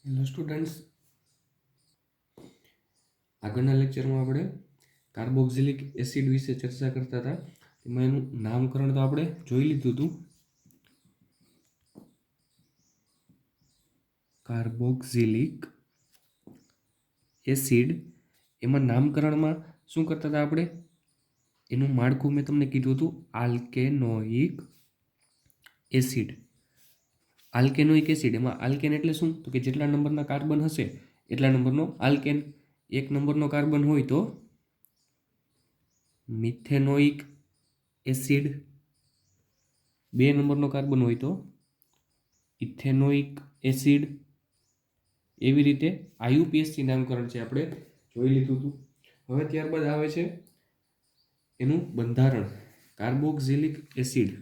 Hello students, આગળના લેક્ચરમાં આપણે કાર્બોક્સિલિક એસિડ વિશે ચર્ચા કરતા હતા. એમાં એનું નામકરણ તો આપણે જોઈ લીધું હતું. કાર્બોક્સિલિક એસિડ, એમાં નામકરણમાં શું કરતા હતા આપણે? એનું માળખું મેં તમને કીધું હતું, આલ્કેનોઇક એસિડ. આલ્કેનોઇક એસિડ, એમાં આલ્કેન એટલે શું? તો કે જેટલા નંબરના કાર્બન હશે એટલા નંબરનો આલ્કેન. 1 નંબરનો કાર્બન હોય તો મિથેનોઇક એસિડ, 2 નંબરનો કાર્બન હોય તો ઇથેનોઇક એસિડ. એવી રીતે આયુપીએસસી નામકરણ છે આપણે જોઈ લીધું હતું. હવે ત્યારબાદ આવે છે એનું બંધારણ. કાર્બોક્સિલિક એસિડ,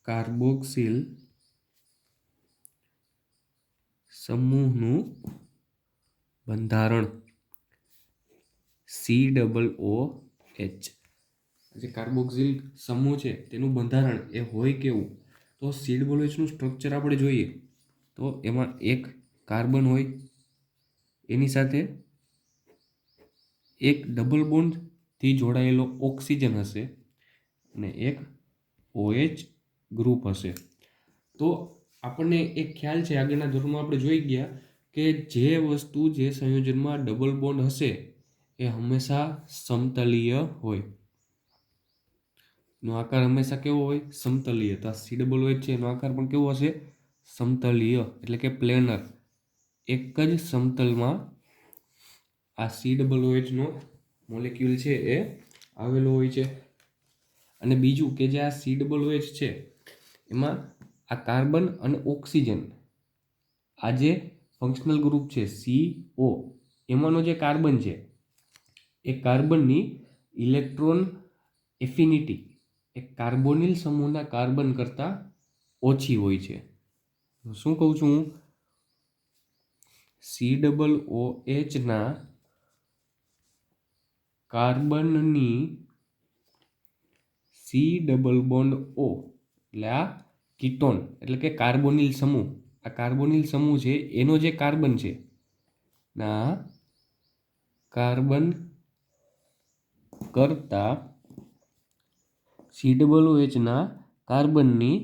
કાર્બોક્સિલ સમૂહનું બંધારણ COOH. જે કાર્બોક્સિલ સમૂહ છે તેનું બંધારણ એ હોય કેવું? તો COOHનું સ્ટ્રક્ચર આપણે જોઈએ તો એમાં એક કાર્બન હોય, એની સાથે એક ડબલ બોન્ડથી જોડાયેલો ઓક્સિજન હશે અને એક OH ગ્રુપ હશે. તો આપણને એક ખ્યાલ છે, આગળના ધોરણમાં આપણે જોઈ ગયા કે જે વસ્તુ જે સંયોજનમાં ડબલ બોન્ડ હશે એ હંમેશા સમતલીય હોય. નો આકાર હંમેશા કેવો હોય? સમતલીય. તો આ COOH છે એનો આકાર પણ કેવો હશે? સમતલીય, એટલે કે પ્લેનર. એક જ સમતલમાં આ COOH નો મોલેક્યુલ છે એ આવેલો હોય છે. અને બીજું કે જે આ COOH છે એમાં આ કાર્બન અને ઓક્સિજન, આ જે ફંક્શનલ ગ્રુપ છે CO, એમાંનો જે કાર્બન છે એ કાર્બનની ઇલેક્ટ્રોન એફિનિટી એ કાર્બોનિલ સમૂહના કાર્બન કરતાં ઓછી હોય છે. શું કહું છું હું? COOH ના કાર્બનની C ડબલ બોન્ડ O, એટલે આ કીટોન એટલે કે કાર્બોનિલ સમૂહ, આ કાર્બોનિલ સમૂહ છે એનો જે કાર્બન છે ના કાર્બન કરતા COOH ના કાર્બનની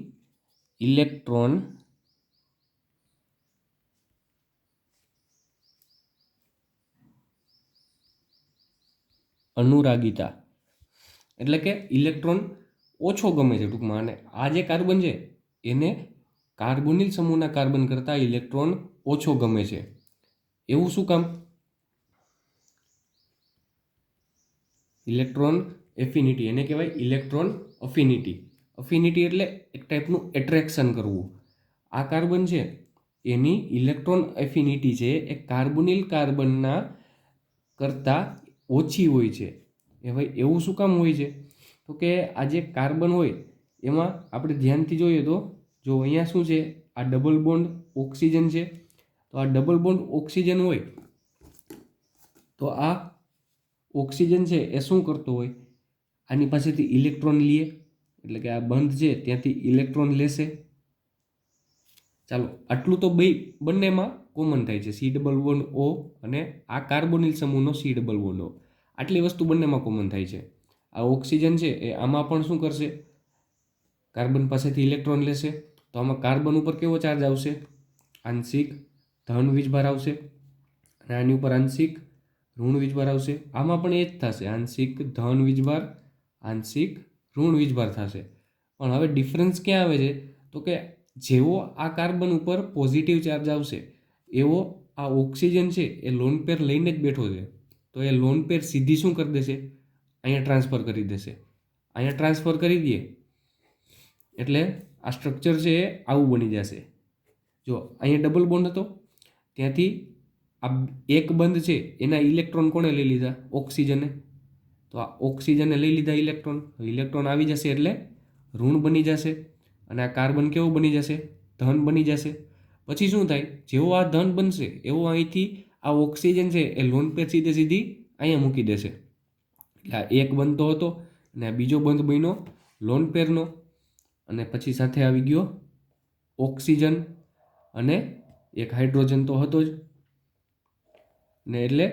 ઇલેક્ટ્રોન અનુરાગિતા, એટલે કે ઇલેક્ટ્રોન ઓછો ગમે છે ટૂંકમાં. અને આ જે કાર્બન છે એને કાર્બોનિલ સમૂહના કાર્બન કરતાં ઇલેક્ટ્રોન ઓછો ગમે છે. એવું શું કામ? ઇલેક્ટ્રોન એફિનિટી, એને કહેવાય ઇલેક્ટ્રોન અફિનિટી. અફિનિટી એટલે એક ટાઈપનું એટ્રેક્શન કરવું. આ કાર્બન છે એની ઇલેક્ટ્રોન એફિનિટી છે એ કાર્બોનિલ કાર્બનના કરતાં ઓછી હોય છે. એ ભાઈ એવું શું કામ હોય છે? તો કે આ જે કાર્બન હોય એમાં આપણે ધ્યાનથી જોઈએ તો જો અહીંયા શું છે? આ ડબલ બોન્ડ ઓક્સિજન છે. તો આ ડબલ બોન્ડ ઓક્સિજન હોય તો આ ઓક્સિજન છે એ શું કરતો હોય? આની પાસેથી ઇલેક્ટ્રોન લે, એટલે કે આ બંધ છે ત્યાંથી ઇલેક્ટ્રોન લેશે. ચાલો, આટલું તો બંનેમાં કોમન થાય છે, C ડબલ બોન્ડ O અને આ કાર્બોનિલ સમૂહનો C ડબલ બોન્ડ O. આટલી વસ્તુ બંનેમાં કોમન થાય છે. આ ઓક્સિજન છે એ આમાં પણ શું કરશે? કાર્બન પાસેથી ઇલેક્ટ્રોન લેશે. તો આમાં કાર્બન ઉપર કેવો ચાર્જ આવશે? આંશિક ધન વીજભાર આવશે. અને આની ઉપર આંશિક ઋણ વીજભાર આવશે. આમાં પણ એ જ થશે, આંશિક ધન વીજભાર, આંશિક ઋણ વીજભાર થશે. પણ હવે ડિફરન્સ ક્યાં આવે છે? તો કે જેવો આ કાર્બન ઉપર પોઝિટિવ ચાર્જ આવશે એવો આ ઓક્સિજન છે એ લોન પેર લઈને જ બેઠો છે. તો એ લોન પેર સીધી શું કરી દેશે? અહીંયા ટ્રાન્સફર કરી દેશે. અહીંયા ટ્રાન્સફર કરી દઈએ એટલે આ સ્ટ્રક્ચર છે એ આવું બની જશે. જો અહીંયા ડબલ બોન્ડ હતો, ત્યાંથી આ એક બંધ છે એના ઇલેક્ટ્રોન કોણે લઈ લીધા? ઓક્સિજને. તો આ ઓક્સિજને લઈ લીધા ઇલેક્ટ્રોન. ઇલેક્ટ્રોન આવી જશે એટલે ઋણ બની જશે અને આ કાર્બન કેવું બની જશે? ધન બની જશે. પછી શું થાય? જેવો આ ધન બનશે એવો અહીંથી આ ઓક્સિજન છે એ લોન પેર સીધી અહીંયા મૂકી દેશે. એટલે આ એક બંધ તો હતો અને આ બીજો બંધ બન્યો લોન પેરનો. અને પછી સાથે આવી ગયો ઓક્સિજન અને એક હાઇડ્રોજન તો હતો જ ને, એટલે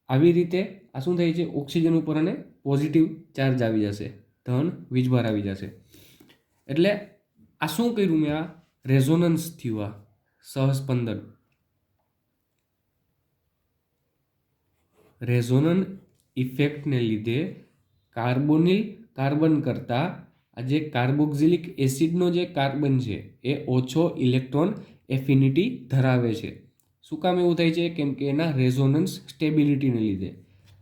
આવી રીતે આ શું થાય છે, ઓક્સિજન ઉપર અને પોઝિટિવ ચાર્જ આવી જશે, ધન વીજભાર આવી જશે. એટલે આ શું કર્યું મેં, આ રેઝોનન્સ થયું, આ સહસ્પંદન. રેઝોનન્સ ઇફેક્ટને લીધે કાર્બન કરતાં આ જે કાર્બોક્સિલિક એસિડનો જે કાર્બન છે એ ઓછો ઇલેક્ટ્રોન એફિનિટી ધરાવે છે. શું કામ એવું થાય છે? કેમ કે એના રેઝોનન્સ સ્ટેબિલિટીને લીધે.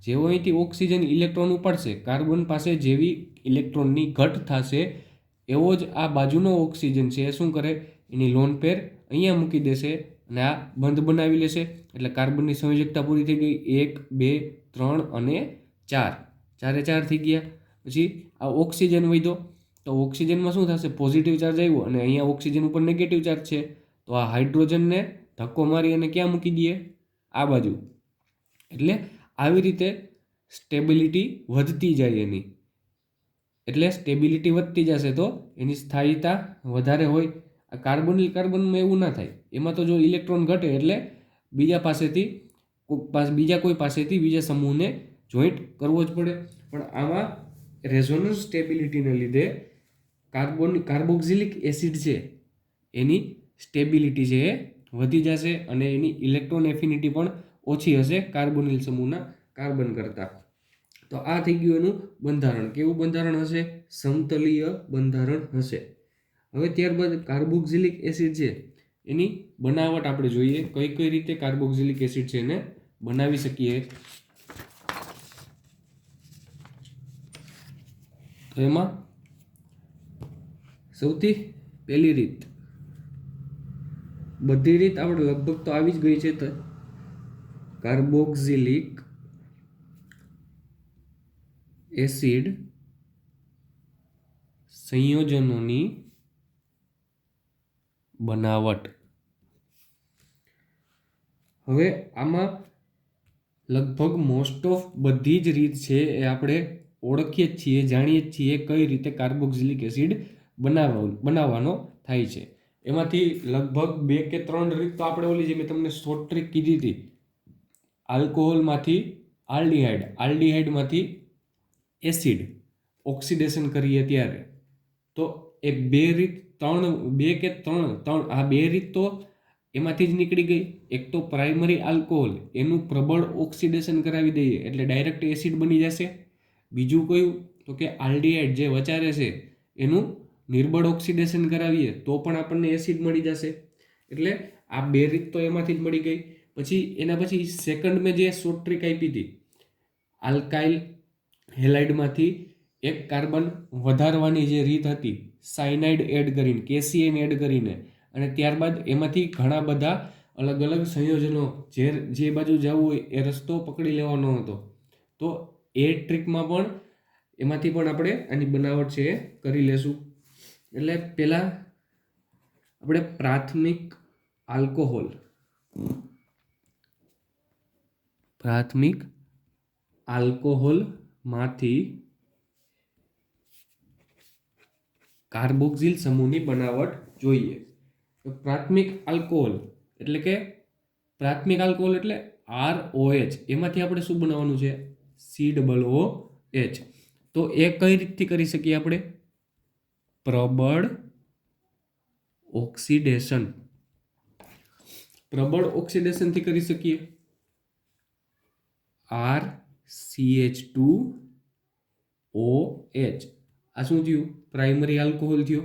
જેવો અહીંથી ઓક્સિજન ઇલેક્ટ્રોન ઉપાડશે, કાર્બન પાસે જેવી ઇલેક્ટ્રોનની ઘટ થશે, એવો જ આ બાજુનો ઓક્સિજન છે એ શું કરે, એની લોન પેર અહીંયા મૂકી દેશે અને આ બંધ બનાવી લેશે. એટલે કાર્બનની સંયોજકતા પૂરી થઈ ગઈ. 1 2 3 અને 4, 4 થઈ ગયા. પછી આ ઓક્સિજન વધ્યો, તો ઓક્સિજનમાં શું થશે, પોઝિટિવ ચાર્જ આવ્યો અને અહીંયા ઓક્સિજન ઉપર નેગેટિવ ચાર્જ છે, તો આ હાઇડ્રોજનને ધક્કો મારી અને ક્યાં મૂકી દઈએ, આ બાજુ. એટલે આવી રીતે સ્ટેબિલિટી વધતી જાય એની. એટલે સ્ટેબિલિટી વધતી જશે તો એની સ્થાયીતા વધારે હોય. આ કાર્બનમાં એવું ના થાય. એમાં તો જો ઇલેક્ટ્રોન ઘટે એટલે બીજા કોઈ પાસેથી બીજા સમૂહને જોઈન્ટ કરવો જ પડે. પણ આમાં રેઝોનન્સ સ્ટેબિલિટીને લીધે કાર્બોક્સિલિક એસિડ છે એની સ્ટેબિલિટી છે એ વધી જશે અને એની ઇલેક્ટ્રોન એફિનિટી પણ ઓછી હશે કાર્બોનિલ સમૂહના કાર્બન કરતાં. તો આ થઈ ગયું એનું બંધારણ. કેવું બંધારણ હશે? સમતલીય બંધારણ હશે. હવે ત્યારબાદ કાર્બોક્સિલિક એસિડ છે એની બનાવટ આપણે જોઈએ, કઈ કઈ રીતે કાર્બોક્સિલિક એસિડ છે એને બનાવી શકીએ. તો એમાં સૌથી પહેલી રીત, બધી રીત આપણે લગભગ તો આવી જ ગઈ છે, તો કાર્બોક્સિલિક એસિડ સંયોજનોની બનાવટ. હવે આમાં લગભગ મોસ્ટ ઓફ બધી જ રીત છે એ આપણે ઓળખીએ જ છીએ, જાણીએ જ છીએ કઈ રીતે કાર્બોક્સિલિક એસિડ બનાવવાનો થાય છે. એમાંથી લગભગ 2 કે 3 રીત તો આપણે ઓલી જે મેં તમને શોર્ટ ટ્રીક કીધી હતી, આલ્કોહોલમાંથી આલ્ડીહાઇડમાંથી એસિડ ઓક્સિડેશન કરીએ ત્યારે, તો એ 2 કે 3 આ 2 રીત તો એમાંથી જ નીકળી ગઈ. એક તો પ્રાઇમરી આલ્કોહોલ, એનું પ્રબળ ઓક્સિડેશન કરાવી દઈએ એટલે ડાયરેક્ટ એસિડ બની જશે. બીજું કયું? તો કે આલ્ડીહાઇડ જે વચારે છે એનું નિર્બળ ઓક્સિડેશન કરાવીએ તો પણ આપણને એસિડ મળી જશે. એટલે આ 2 રીત તો એમાંથી જ મળી ગઈ. પછી એના પછી સેકન્ડ મેં જે શોર્ટ ટ્રીક આપી હતી, આલ્કાઇલ હેલાઇડમાંથી એક કાર્બન વધારવાની જે રીત હતી, સાયનાઇડ એડ કરીને, કેસીએન એડ કરીને, અને ત્યારબાદ એમાંથી ઘણા બધા અલગ અલગ સંયોજનો જે બાજુ જવું હોય એ રસ્તો પકડી લેવાનો હતો. તો એ ટ્રીકમાં પણ એમાંથી પણ આપણે આની બનાવટ છે એ કરી લેશું. એટલે પહેલાં આપણે પ્રાથમિક આલ્કોહોલમાંથી કાર્બોક્સિલ સમૂહની બનાવટ જોઈએ. તો પ્રાથમિક આલ્કોહોલ એટલે ROH, એમાંથી આપણે શું બનાવવાનું છે? COOH. તો એ કઈ રીતથી કરી શકીએ આપણે? પ્રબળ ઓક્સિડેશનથી કરી શકીએ. RCH2OH. આ શું થયું? પ્રાઇમરી આલ્કોહોલ થયો.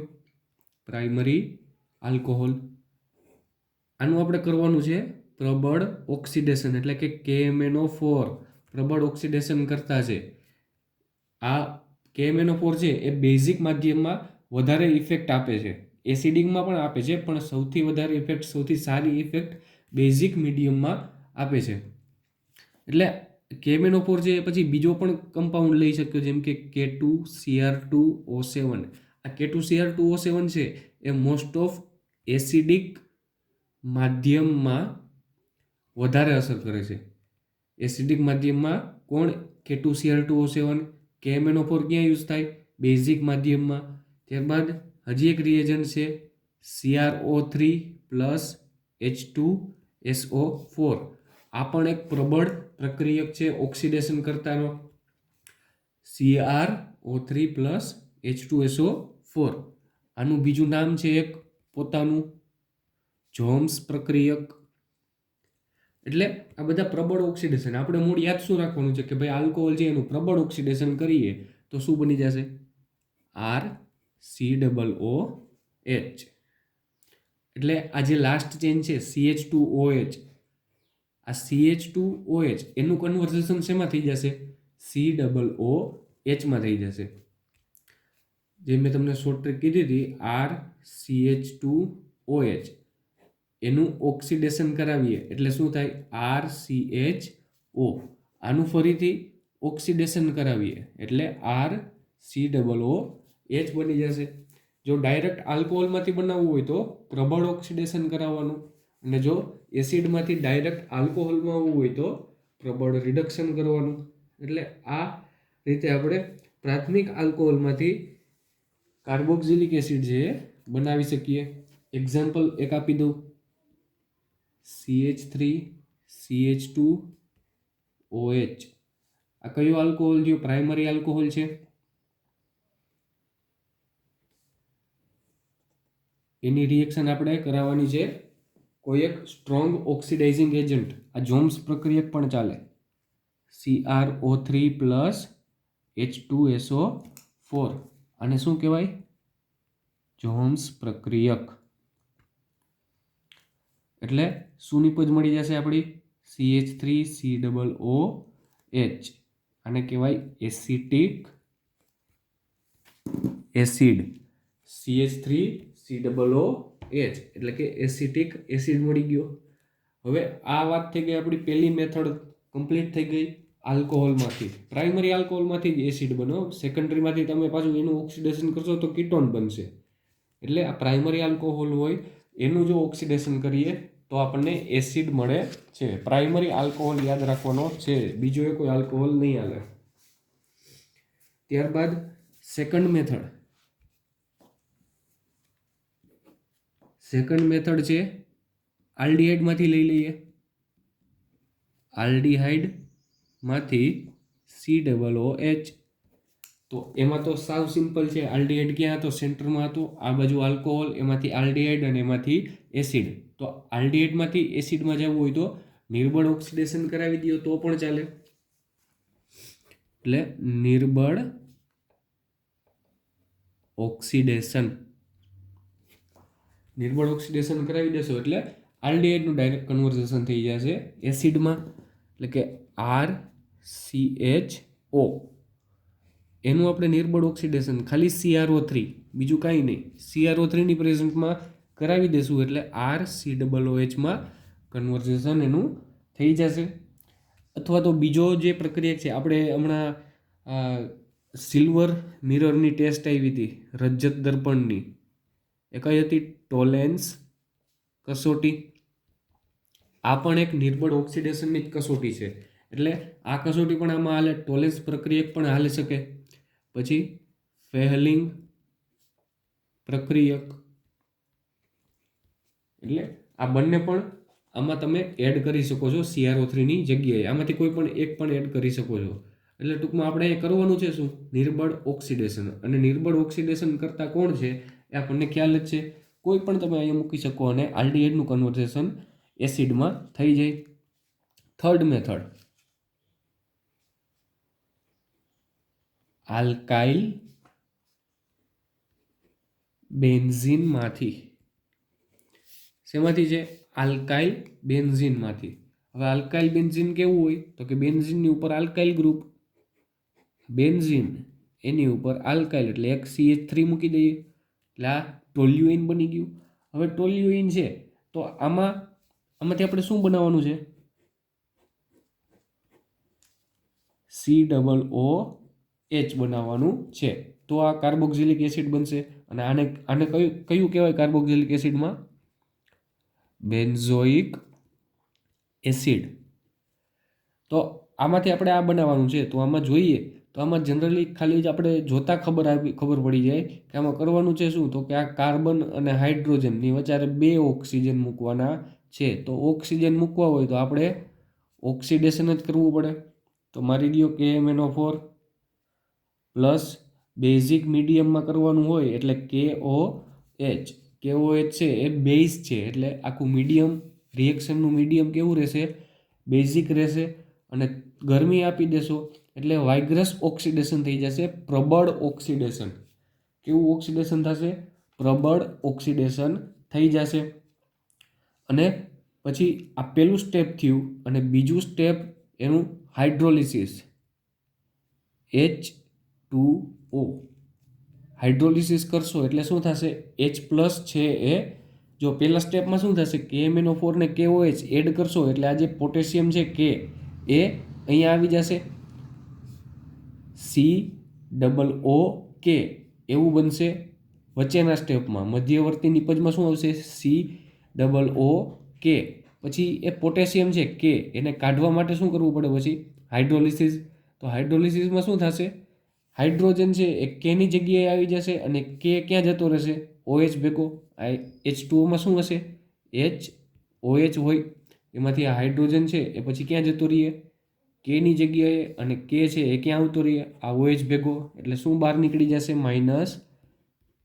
આનું આપણે કરવાનું છે પ્રબળ ઓક્સિડેશન, એટલે કે KMnO4 પ્રબળ ઓક્સિડેશન કરતા છે. આ KMnO4 છે એ બેઝિક માધ્યમમાં વધારે ઇફેક્ટ આપે છે, એસિડિકમાં પણ આપે છે, પણ સૌથી વધારે ઇફેક્ટ, સૌથી સારી ઇફેક્ટ બેઝિક મીડિયમમાં આપે છે. એટલે KMnO4 છે પછી બીજો પણ કમ્પાઉન્ડ લઈ શક્યો, જેમ કે K2Cr2O7. આ K2Cr2O7 છે એ મોસ્ટ ઓફ એસિડિક માધ્યમમાં વધારે અસર કરે છે. એસિડિક માધ્યમમાં કોણ? K2Cr2O7. KMnO4 ક્યાં યુઝ થાય? બેઝિક માધ્યમમાં. ત્યારબાદ હજી એક રિએજન્ટ છે CrO3 પ્લસ H2SO4 આ પણ એક પ્રબળ પ્રક્રિયક છે ઓક્સિડેશન કરતાનો. CrO3 પ્લસ H2SO4 આનું બીજું નામ છે એક પોતાનું જોન્સ પ્રક્રિયક. એટલે આ બધા પ્રબળ ઓક્સિડેશન. આપણે મૂળ યાદ શું રાખવાનું છે કે ભાઈ આલ્કોહોલ છે એનું પ્રબળ ઓક્સિડેશન કરીએ તો શું બની જશે? RCOOH. એટલે આ જે લાસ્ટ ચેન છે CH2OH, આ CH2OH એનું કન્વર્ઝેશન શેમાં થઈ જશે? COOH માં થઈ જશે. જે મેં તમને શોર્ટ ટ્રીક કીધી હતી RCH2OH એનું ઓક્સિડેશન કરાવીએ એટલે શું થાય? RCHO. આનું ફરીથી ઓક્સિડેશન કરાવીએ એટલે RCOOH બની જશે. જો ડાયરેક્ટ આલ્કોહોલમાંથી બનાવવું હોય તો પ્રબળ ઓક્સિડેશન કરાવવાનું, અને જો એસિડમાંથી ડાયરેક્ટ આલ્કોહોલમાં આવવું હોય તો પ્રબળ રિડક્શન કરવાનું. એટલે આ રીતે આપણે પ્રાથમિક આલ્કોહોલમાંથી કાર્બોક્સિલિક એસિડ છે એ બનાવી શકીએ. એક્ઝામ્પલ એક આપી દઉં, CH3CH2OH. આ કયો આલ્કોહોલ થયો? પ્રાઇમરી આલ્કોહોલ છે. એની રિએક્શન આપણે કરાવવાની છે કોઈ એક સ્ટ્રોંગ ઓક્સિડાઇઝિંગ એજન્ટ. આ જોન્સ પ્રક્રિયક પણ ચાલે. CrO3 પ્લસ H2SO4 આને શું કહેવાય? જોન્સ પ્રક્રિયક. એટલે શું નિપજ મળી જશે આપણી? CH3COOH. આને કહેવાય એસિટિક એસિડ. CH3COOH એટલે કે એસિટિક એસિડ મળી ગયો. હવે આ વાત થઈ ગઈ આપણી પહેલી મેથડ કમ્પ્લીટ થઈ ગઈ આલ્કોહોલમાંથી. પ્રાઇમરી આલ્કોહોલમાંથી જ એસિડ બનો. સેકન્ડરીમાંથી તમે પાછું એનું ઓક્સિડેશન કરશો તો કીટોન બનશે. એટલે આ પ્રાઇમરી આલ્કોહોલ હોય એનું જો ઓક્સિડેશન કરીએ તો આપણને એસિડ મળે છે. પ્રાઇમરી આલ્કોહોલ યાદ રાખવાનો છે, બીજો એ કોઈ આલ્કોહોલ નહીં હાલે. ત્યારબાદ સેકન્ડ મેથડ. સેકન્ડ મેથડ છે આલ્ડીહાઇડમાંથી લઈ લઈએ. આલ્ડીહાઇડમાંથી COOH. તો એમાં તો સાવ સિમ્પલ છે. આલ્ડીહાઇડ ક્યાં હતો? સેન્ટરમાં હતો. આ બાજુ આલ્કોહોલ, એમાંથી આલ્ડીહાઇડ અને એમાંથી એસિડ. તો આલ્ડીહાઇડમાંથી એસિડમાં જવું હોય તો નિર્બળ ઓક્સિડેશન કરાવી દો તો પણ ચાલે. એટલે નિર્બળ ઓક્સિડેશન કરાવી દેશો એટલે આલ્ડીહાઇડનું ડાયરેક્ટ કન્વર્ઝેશન થઈ જશે એસિડમાં. એટલે કે RCHO એનું આપણે નિર્બળ ઓક્સિડેશન ખાલી CrO3, બીજું કાંઈ નહીં, CrO3 ની પ્રેઝન્ટમાં કરાવી દેશું એટલે RCOOH માં કન્વર્ઝેશન એનું થઈ જશે. અથવા તો બીજો જે પ્રક્રિયા છે, આપણે હમણાં સિલ્વર મિરરની ટેસ્ટ આવી હતી રજત દર્પણની, એ કઈ હતી? ટોલેન્સ કસોટી. આ પણ એક નિર્બળ ઓક્સિડેશનની જ કસોટી છે. એટલે આ કસોટી પણ આમાં હાલે. ટોલેન્સ પ્રક્રિયક પણ હાલી શકે. પછી ફેહલિંગ પ્રક્રિયક. એટલે આ બંને પણ આમાં તમે એડ કરી શકો છો CrO3 ની જગ્યાએ. આમાંથી કોઈ પણ એક પણ એડ કરી શકો છો. એટલે ટૂંકમાં આપણે એ કરવાનું છે શું? નિર્બળ ઓક્સિડેશન. અને નિર્બળ ઓક્સિડેશન કરતા કોણ છે એ આપણને ખ્યાલ જ છે. કોઈ પણ તમે અહીંયા મૂકી શકો અને આલ્ડીહાઇડનું કન્વર્ઝેશન એસિડમાં થઈ જાય. થર્ડ મેથડ આલ્કાઇલ બેન્ઝીનમાંથી. શેમાંથી છે? આલ્કાઇલ બેન્ઝીનમાંથી. હવે આલ્કાઇલ બેન્ઝીન કેવું હોય તો કે બેન્ઝીનની ઉપર આલ્કાઇલ ગ્રુપ, બેન્ઝીન એની ઉપર આલ્કાઇલ એટલે એક CH3 મૂકી દઈએ એટલે આ ટોલ્યુઇન બની ગયું. હવે ટોલ્યુઇન છે તો આમાંથી આપણે શું બનાવવાનું છે? COOH બનાવવાનું છે. તો આ કાર્બોક્સિલિક એસિડ બનશે. અને આને કયું કહેવાય કાર્બોક્સિલિક એસિડમાં? Benzoic acid. તો આમાંથી આપણે આ બનાવવાનું છે. તો આમાં જોઈએ તો આમાં જનરલી ખાલી જ આપણે જોતા ખબર પડી જાય કે આમાં કરવાનું છે શું, તો કે આ કાર્બન અને હાઇડ્રોજનની વચ્ચે 2 ઓક્સિજન મૂકવાના છે. તો ઓક્સિજન મૂકવા હોય તો આપણે ઓક્સિડેશન જ કરવું પડે. તો મારી દો KMnO4 પ્લસ બેઝિક મીડિયમમાં કરવાનું હોય એટલે KOH. KOH છે એ બેઝ છે એટલે આખું મીડિયમ રિએક્શનનું મીડિયમ કેવું રહેશે, બેઝિક રહેશે. અને ગરમી આપી દેશો એટલે વાઇગ્રસ ઓક્સિડેશન થઈ જશે, પ્રબળ ઓક્સિડેશન. કેવું ઓક્સિડેશન થશે, પ્રબળ ઓક્સિડેશન થઈ જશે. અને પછી આ પહેલું સ્ટેપ થયું અને બીજું સ્ટેપ એનું હાઇડ્રોલિસિસ, H2O. હાઇડ્રોલિસિસ કરશો એટલે શું થશે, H+ છે એ, જો પહેલા સ્ટેપમાં શું થશે, KMnO4 ને KOH એડ કરશો એટલે આ જે પોટેશિયમ છે K એ અહીંયા આવી જશે, COOK એવું બનશે. વચ્ચેના સ્ટેપમાં મધ્યવર્તી નિપજમાં શું આવશે, COOK. પછી એ પોટેશિયમ છે K એને કાઢવા માટે શું કરવું પડે, પછી હાઇડ્રોલિસિસ. તો હાઇડ્રોલિસિસમાં શું થશે, હાઇડ્રોજન છે એ Kની જગ્યાએ આવી જશે અને K ક્યાં જતો રહેશે, OH ભેગો. H2Oમાં શું હશે, OH હોય, એમાંથી આ હાઇડ્રોજન છે એ પછી ક્યાં જતો રહીએ, Kની જગ્યાએ, અને K છે એ ક્યાં આવતો રહીએ, આ OH ભેગો. એટલે શું બહાર નીકળી જશે,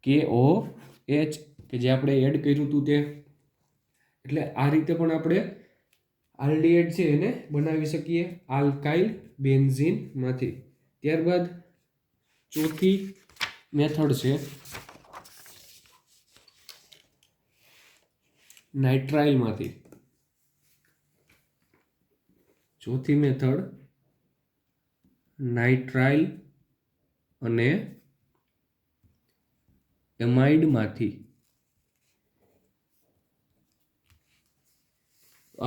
-KOH કે જે આપણે એડ કર્યું હતું તે. એટલે આ રીતે પણ આપણે આલ્ડીહાઇડ છે એને બનાવી શકીએ આલ્કાઇલ બેન્ઝીનમાંથી. ત્યારબાદ ચોથી મેથડ છે નાઇટ્રાઇલમાંથી. ચોથી મેથડ નાઇટ્રાઇલ અને એમાઇડમાંથી.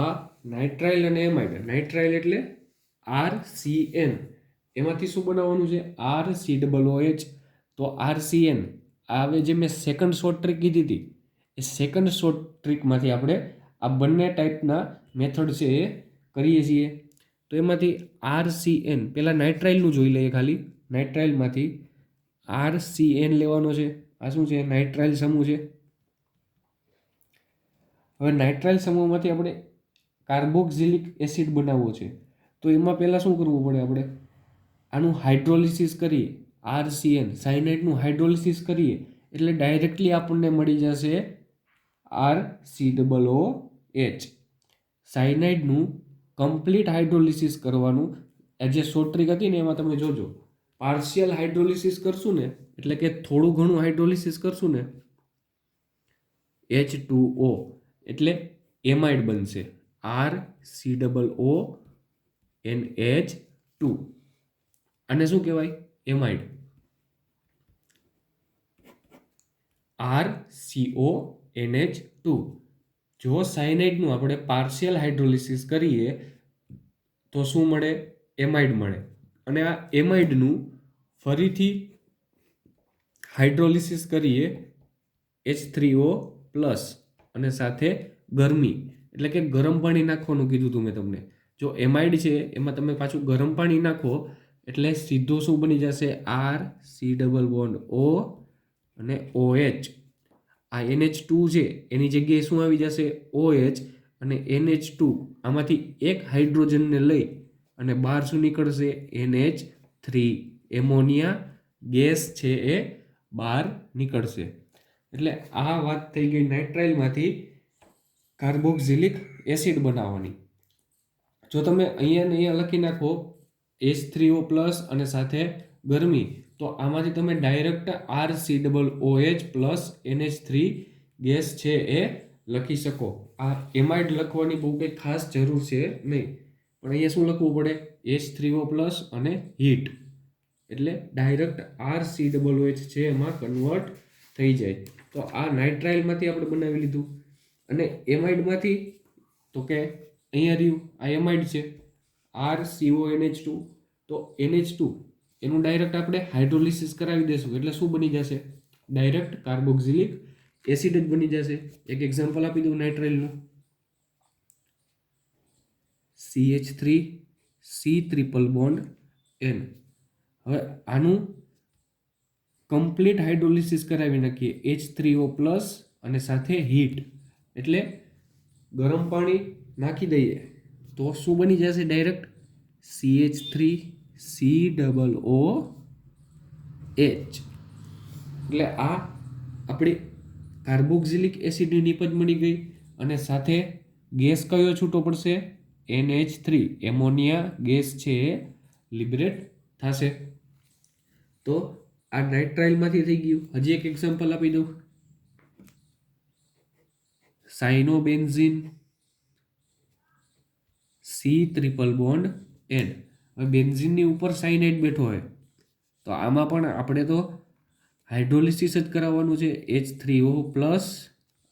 આ નાઇટ્રાઇલ અને એમાઇડ, નાઇટ્રાઇલ એટલે RCN, એમાંથી શું બનાવવાનું છે, RCOOH. તો RCN હવે જે મેં સેકન્ડ શોર્ટ ટ્રીક કીધી હતી એ સેકન્ડ શોર્ટ ટ્રીકમાંથી આપણે આ બંને ટાઈપના મેથડ છે એ કરીએ છીએ. તો એમાંથી RCN પહેલાં નાઇટ્રાઇલનું જોઈ લઈએ. ખાલી નાઇટ્રાઇલમાંથી RCN લેવાનો છે. આ શું છે, નાઇટ્રાઇલ સમૂહ છે. હવે નાઇટ્રાઇલ સમૂહમાંથી આપણે કાર્બોક્સિલિક એસિડ બનાવવો છે. તો એમાં પહેલાં શું કરવું પડે, આપણે આનું હાઇડ્રોલિસિસ કરીએ, RCN સાયનાઇડનું હાઇડ્રોલિસિસ કરીએ એટલે ડાયરેક્ટલી આપણને મળી જશે RCOOH. સાયનાઇડનું કમ્પ્લીટ હાઇડ્રોલિસિસ કરવાનું. આ જે શોર્ટ ટ્રીક હતી ને એમાં તમે જોજો, પાર્શિયલ હાઇડ્રોલિસિસ કરશું ને એટલે કે થોડું ઘણું હાઇડ્રોલિસિસ કરશું ને H2O એટલે એમાઇડ બનશે, RCOONH2. આને શું કહેવાય, એમાઇડ. RCONH2. જો સાયનાઇડનું આપણે પાર્શિયલ હાઇડ્રોલિસિસ કરીએ તો શું મળે, એમાઇડ મળે. અને આ એમાઇડનું ફરીથી હાઇડ્રોલિસિસ કરીએ H3O+ અને સાથે ગરમી, એટલે કે ગરમ પાણી નાખવાનું કીધું હતું મેં તમને. જો એમાઇડ છે એમાં તમે પાછું ગરમ પાણી નાખો એટલે સીધો શું બની જશે, RC=O અને OH. આ NH2 છે એની જગ્યાએ શું આવી જશે, OH અને NH2. આમાંથી એક હાઇડ્રોજનને લઈ અને બહાર શું નીકળશે, NH3, એમોનિયા ગેસ છે એ બહાર નીકળશે. એટલે આ વાત થઈ ગઈ નાઇટ્રાઇલમાંથી કાર્બોક્સિલિક એસિડ બનાવવાની. જો તમે અહીંયા લખી નાખો H3O+ અને સાથે ગરમી, તો આમાંથી તમે ડાયરેક્ટ RCOOH+ NH3 ગેસ છે એ લખી શકો. આ એમાઇડ લખવાની બહુ કંઈ ખાસ જરૂર છે નહીં, પણ અહીંયા શું લખવું પડે, H3O+ અને હીટ, એટલે ડાયરેક્ટ RCOOH છે એમાં કન્વર્ટ થઈ જાય. તો આ નાઇટ્રાઇલમાંથી આપણે બનાવી લીધું. અને એમાઇડમાંથી તો કે અહીંયા રહ્યું આ એમાઇડ છે RCONH2. તો NH2 એનું ડાયરેક્ટ આપણે હાઇડ્રોલિસિસ કરાવી દઈશું એટલે શું બની જશે, ડાયરેક્ટ કાર્બોક્સિલિક એસિડ જ બની જશે. એક એક્ઝામ્પલ આપી દઉં નાઇટ્રાઇલનું, CH3 C triple bond N. હવે આનું કમ્પ્લીટ હાઇડ્રોલિસિસ કરાવી નાખીએ H3O+ અને સાથે હીટ, એટલે ગરમ પાણી નાખી દઈએ તો શું બની જશે? Direct CH3COOH. એટલે આ આપણી કાર્બોક્સિલિક એસિડની નિપજ મળી ગઈ અને સાથે ગેસ કયો છૂટો પડશે? NH3 એમોનિયા ગેસ છે એ લિબરેટ થશે. તો આ નાઇટ્રાઇલમાંથી થઈ ગયું. હજી એક એક્ઝામ્પલ આપી દઉં. સાયનોબેન્ઝીન C∧N. હવે બેન્ઝીનની ઉપર સાયનાઇડ બેઠો હોય તો આમાં પણ આપણે તો હાઇડ્રોલિસિસ જ કરાવવાનું છે, H3O+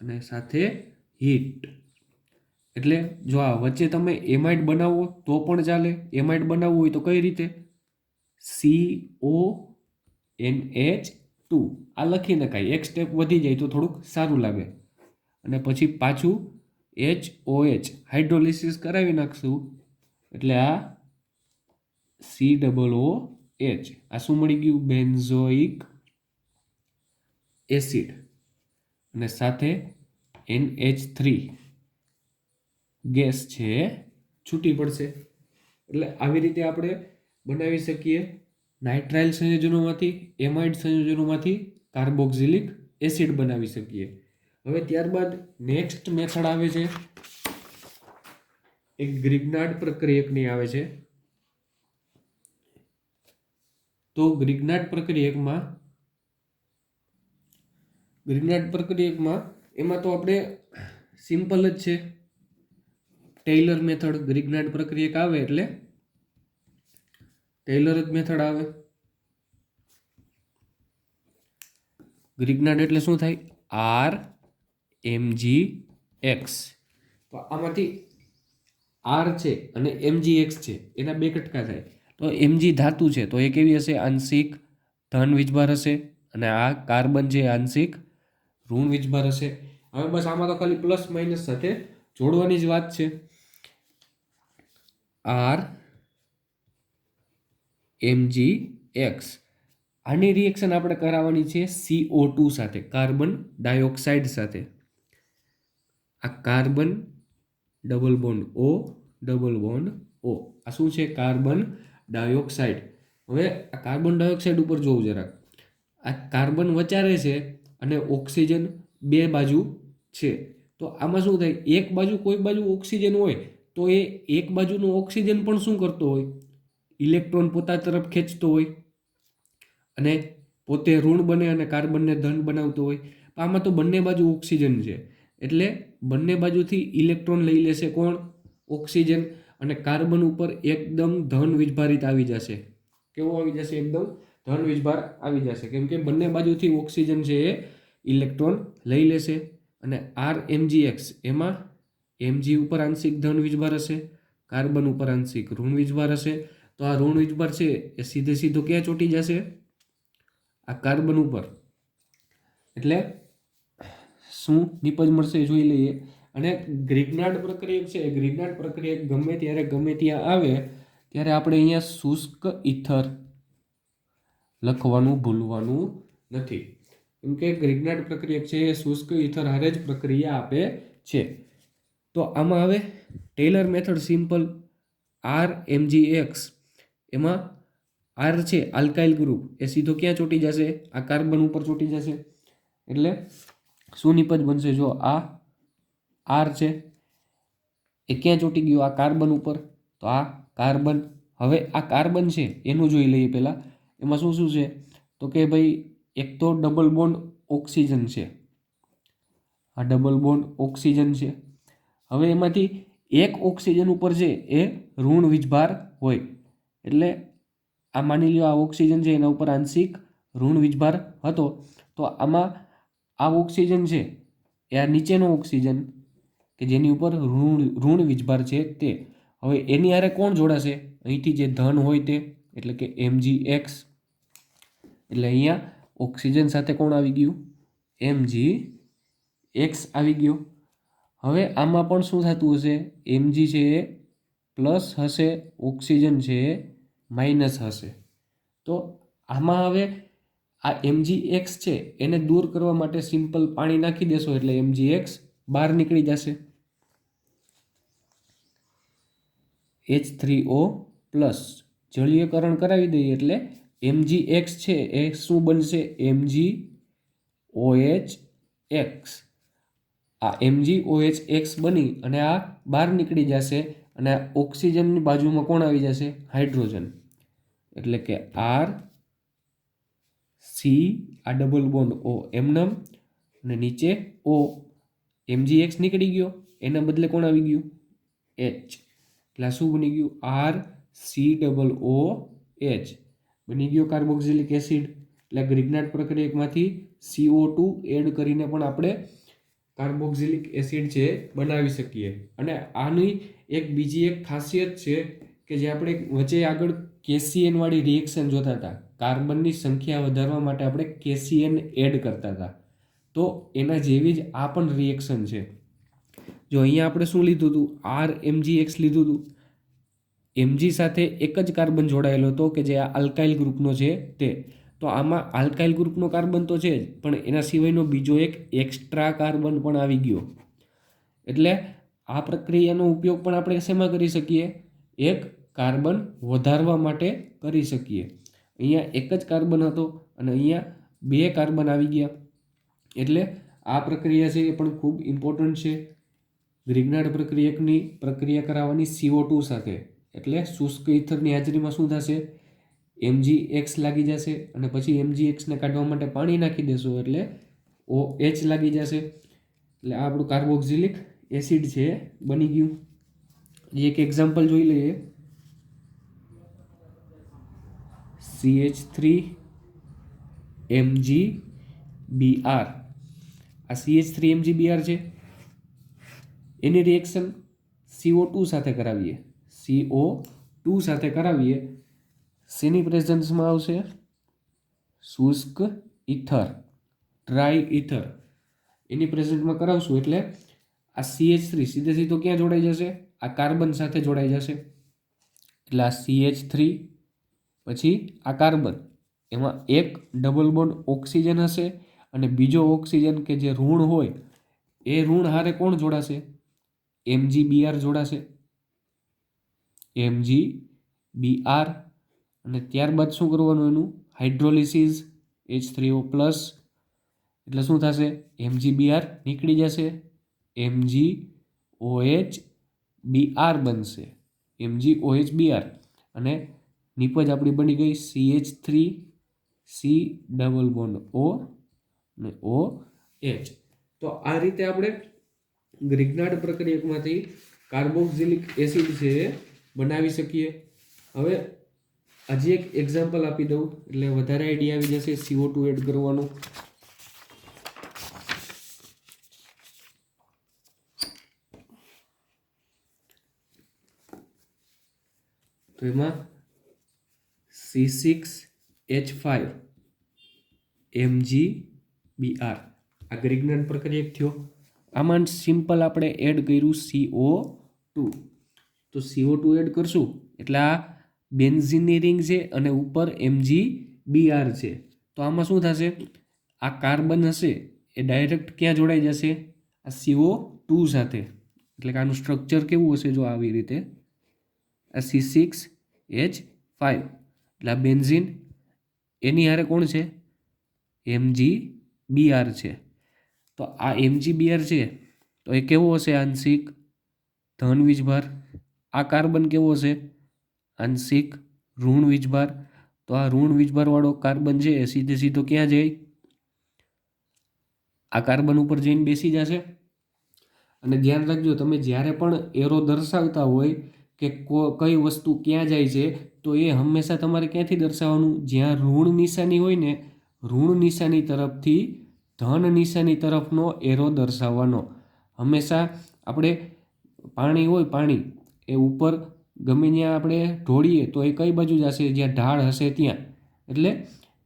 અને સાથે હીટ. એટલે જો આ વચ્ચે તમે એમાઇડ બનાવો તો પણ ચાલે. એમાઇડ બનાવવું હોય તો કઈ રીતે? CONH2 આ લખી નખાય. એક સ્ટેપ વધી જાય તો થોડુંક સારું લાગે. અને પછી પાછું HOH હાઇડ્રોલિસિસ કરાવી નાખશું એટલે આ COOH. આ શું મળી ગયું? બેન્ઝોઇક એસિડ અને સાથે NH3 ગેસ છે છૂટી પડશે. એટલે આવી રીતે આપણે બનાવી શકીએ નાઇટ્રાઇલ સંયોજનોમાંથી, એમાઇડ સંયોજનોમાંથી કાર્બોક્સિલિક એસિડ બનાવી શકીએ. હવે ત્યારબાદ નેક્સ્ટ મેથડ આવે છે એક ગ્રિગ્નાર્ડ પ્રક્રિયકની આવે છે. તો ગ્રિગ્નાર્ડ પ્રક્રિયકમાં એમાં તો આપણે સિમ્પલ જ છે. Taylor method. ગ્રિગ્નાર્ડ પ્રક્રિયક આવે એટલે ટેલર જ મેથડ આવે. ગ્રિગ્નાર્ડ એટલે શું થાય? RMGX. તો આમાંથી R છે અને MgX છે એના બે કટકા થાય. તો Mg ધાતુ છે તો એ કેવી હશે? આંશિક ધન વીજભાર હશે અને આ કાર્બન છે આંશિક ઋણ વીજભાર હશે. હવે બસ આમાં તો ખાલી પ્લસ માઇનસ સાથે જોડવાની જ વાત છે. RMgX. આની રિએક્શન આપણે કરાવવાની છે CO2 સાથે, કાર્બન ડાયોક્સાઇડ સાથે. આ carbon double bond O double bond O. આ શું છે? Carbon dioxide. હવે આ કાર્બન ડાયોક્સાઇડ ઉપર જોવું જરાક. આ કાર્બન વચારે છે અને ઓક્સિજન બે બાજુ છે. તો આમાં શું થાય? એક બાજુ કોઈ બાજુ ઓક્સિજન હોય તો એ એક બાજુનો ઓક્સિજન પણ શું કરતો હોય? ઇલેક્ટ્રોન પોતા તરફ ખેંચતો હોય અને પોતે ઋણ બને અને કાર્બનને ધન બનાવતો હોય. આમાં તો બંને બાજુ ઓક્સિજન છે એટલે બંને બાજુથી ઇલેક્ટ્રોન લઈ લેશે કોણ? ઓક્સિજન. અને કાર્બન ઉપર એકદમ ધન વીજભારિત આવી જશે. કેવો આવી જશે? એકદમ ધન વીજભાર આવી જશે, કેમ કે બંને બાજુથી ઓક્સિજન છે એ ઇલેક્ટ્રોન લઈ લેશે. અને RMgX એમાં Mg ઉપર આંશિક ધન વીજભાર હશે, કાર્બન ઉપર આંશિક ઋણ વીજભાર હશે. તો આ ઋણ વીજભાર છે એ સીધો ક્યાં ચોંટી જશે? આ કાર્બન ઉપર. એટલે શું નિપજ મળશે જોઈ લઈએ. અને ગ્રિગ્નાર્ડ પ્રક્રિયક છે, ગ્રિગ્નાર્ડ પ્રક્રિયક ગમે ત્યારે ગમે ત્યાં આવે ત્યારે આપણે અહીંયા શુષ્ક ઇથર લખવાનું ભૂલવાનું નથી, કેમ કે ગ્રિગ્નાર્ડ પ્રક્રિયક છે એ શુષ્ક ઇથર હારે જ પ્રક્રિયા આપે છે. તો આમાં હવે ટેલર મેથડ સિમ્પલ. RMgX એમાં R છે આલ્કાઇલ ગ્રુપ એ સીધો ક્યાં ચોંટી જશે? આ કાર્બન ઉપર ચોંટી જશે. એટલે શું નિપજ બનશે? જો આ R છે એ ક્યાં ચોંટી ગયો? આ કાર્બન ઉપર. તો આ કાર્બન. હવે આ કાર્બન છે એનું જોઈ લઈએ પહેલાં. એમાં શું શું છે? તો કે ભાઈ એક તો ડબલ બોન્ડ ઓક્સિજન છે. આ ડબલ બોન્ડ ઓક્સિજન છે. હવે એમાંથી એક ઓક્સિજન ઉપર છે એ ઋણ વીજભાર હોય. એટલે આ માની લ્યો આ ઓક્સિજન છે એના ઉપર આંશિક ઋણ વીજભાર હતો. તો આમાં આ ઓક્સિજન છે એ આ નીચેનો ઓક્સિજન કે જેની ઉપર ઋણ વીજભાર છે તે. હવે એની હારે કોણ જોડાશે? અહીંથી જે ધન હોય તે, એટલે કે MgX. એટલે અહીંયા ઓક્સિજન સાથે કોણ આવી ગયું? MgX આવી ગયો. હવે આમાં પણ શું થતું હશે? Mg છે એ પ્લસ હશે, ઓક્સિજન છે એ માઇનસ હશે. તો આમાં હવે આ Mgx છે એને દૂર કરવા માટે સિમ્પલ પાણી નાખી દેશો એટલે Mgx બહાર નીકળી જશે. H3O પ્લસ જળીયકરણ કરાવી દઈએ એટલે Mgx છે એ શું બનશે? MgOH. આ MgOH બની અને આ બહાર નીકળી જશે અને આ ઓક્સિજનની બાજુમાં કોણ આવી જશે? હાઇડ્રોજન. એટલે કે R C આ ડબલ બોન્ડ O એમનમ અને નીચે O. Mgx નીકળી ગયો, એના બદલે કોણ આવી ગયું? H. એટલે શું બની ગયું? RCOOH બની ગયો કાર્બોક્સિલિક એસિડ. એટલે ગ્રિગ્નાર્ડ પ્રક્રિયકમાંથી CO2 એડ કરીને પણ આપણે કાર્બોક્સિલિક એસિડ છે બનાવી શકીએ. અને આની એક બીજી એક ખાસિયત છે કે જે આપણે વચ્ચે આગળ KCN વાળી રિએક્શન જોતા હતા, કાર્બનની સંખ્યા વધારવા માટે આપણે KCN એડ કરતા હતા, તો એના જેવી જ આ પણ રિએક્શન છે. જો અહીંયા આપણે શું લીધું હતું? RMgX લીધું હતું. Mg સાથે એક જ કાર્બન જોડાયેલો હતો કે જે આ આલ્કાઇલ ગ્રુપનો છે તે. તો આમાં આલ્કાઇલ ગ્રુપનો કાર્બન તો છે જ, પણ એના સિવાયનો બીજો એક એક્સ્ટ્રા કાર્બન પણ આવી ગયો. એટલે આ પ્રક્રિયાનો ઉપયોગ પણ આપણે શેમાં કરી શકીએ? એક કાર્બન વધારવા માટે કરી શકીએ. અહીંયા એક જ કાર્બન હતો અને અહીંયા 2 કાર્બન આવી ગયા. એટલે આ પ્રક્રિયા છે એ પણ ખૂબ ઇમ્પોર્ટન્ટ છે. ગ્રિગ્નાર્ડ પ્રક્રિયકની પ્રક્રિયા કરાવવાની CO2 સાથે, એટલે શુષ્ક ઇથરની હાજરીમાં શું થશે? Mgx લાગી જશે અને પછી Mgx ને કાઢવા માટે પાણી નાખી દેશો એટલે OH લાગી જશે. એટલે આ આપણું કાર્બોક્સિલિક એસિડ છે બની ગયું. એક એક્ઝામ્પલ જોઈ લઈએ. CH3MgBr. આ CH3MgBr છે, એની રિએક્શન CO2 સાથે કરાવીએ. CO2 સાથે કરાવીએ, શેની પ્રેઝન્સમાં આવશે? શુષ્ક ઇથર, ડ્રાય ઇથર, એની પ્રેઝન્ટમાં કરાવશું એટલે આ CH3 સીધે સીધો ક્યાં જોડાઈ જશે? આ કાર્બન સાથે જોડાઈ જશે. એટલે આ CH3 પછી આ કાર્બન, એમાં એક ડબલ બોન્ડ ઓક્સિજન હશે અને બીજો ઓક્સિજન કે જે ઋણ હોય એ ઋણ હારે કોણ જોડાશે? MgBr જોડાશે. MgBr અને ત્યારબાદ શું કરવાનું? એનું હાઇડ્રોલિસિસ H3O પ્લસ. એટલે શું થશે? MgBr નીકળી જશે, MgOHBr બનશે. MgOHBr અને નિપજ આપણી બની ગઈ CH3C ડબલ બોન્ડ O અને OH. તો આ રીતે આપણે ગ્રિગ્નાર્ડ પ્રક્રિયકમાંથી કાર્બોક્સિલિક એસિડ છે એ બનાવી શકીએ. હવે હજી એક એક્ઝામ્પલ આપી દઉં એટલે વધારે આઈડિયા આવી જશે CO2 એડ કરવાનો. તો એમાં C6H5 MgBr આ ગ્રિગ્નાર્ડ પ્રક્રિયક થયો. આમાં સિમ્પલ આપણે એડ કર્યું CO2. તો CO2 એડ કરશું એટલે આ બેન્ઝીનની રિંગ છે અને ઉપર MgBr છે. તો આમાં શું થશે? આ કાર્બન હશે એ ડાયરેક્ટ ક્યાં જોડાઈ જશે? આ CO2 સાથે. એટલે કે આનું સ્ટ્રક્ચર કેવું હશે? જો આવી રીતે આ C6H5 એટલે આ બેન્ઝીન, એની હારે કોણ છે? MgBr છે. તો આ MgBr છે તો એ કેવો હશે? આંશિક ધન વીજભાર. આ કાર્બન કેવો હશે? આંશિક ઋણ વીજભાર. તો આ ઋણ વીજભારવાળો કાર્બન છે એ સીધે સીધો ક્યાં જાય? આ કાર્બન ઉપર જઈને બેસી જશે. અને ધ્યાન રાખજો, તમે જ્યારે પણ એરો દર્શાવતા હોય કે કઈ વસ્તુ ક્યાં જાય છે તો એ હંમેશા તમારે ક્યાંથી દર્શાવવાનું? જ્યાં ઋણ નિશાની હોય ને, ઋણ નિશાની તરફથી ધન નિશાની તરફનો એરો દર્શાવવાનો. હંમેશા આપણે પાણી હોય, પાણી એ ઉપર ગમે ત્યાં આપણે ઢોળીએ તો એ કઈ બાજુ જશે? જ્યાં ઢાળ હશે ત્યાં. એટલે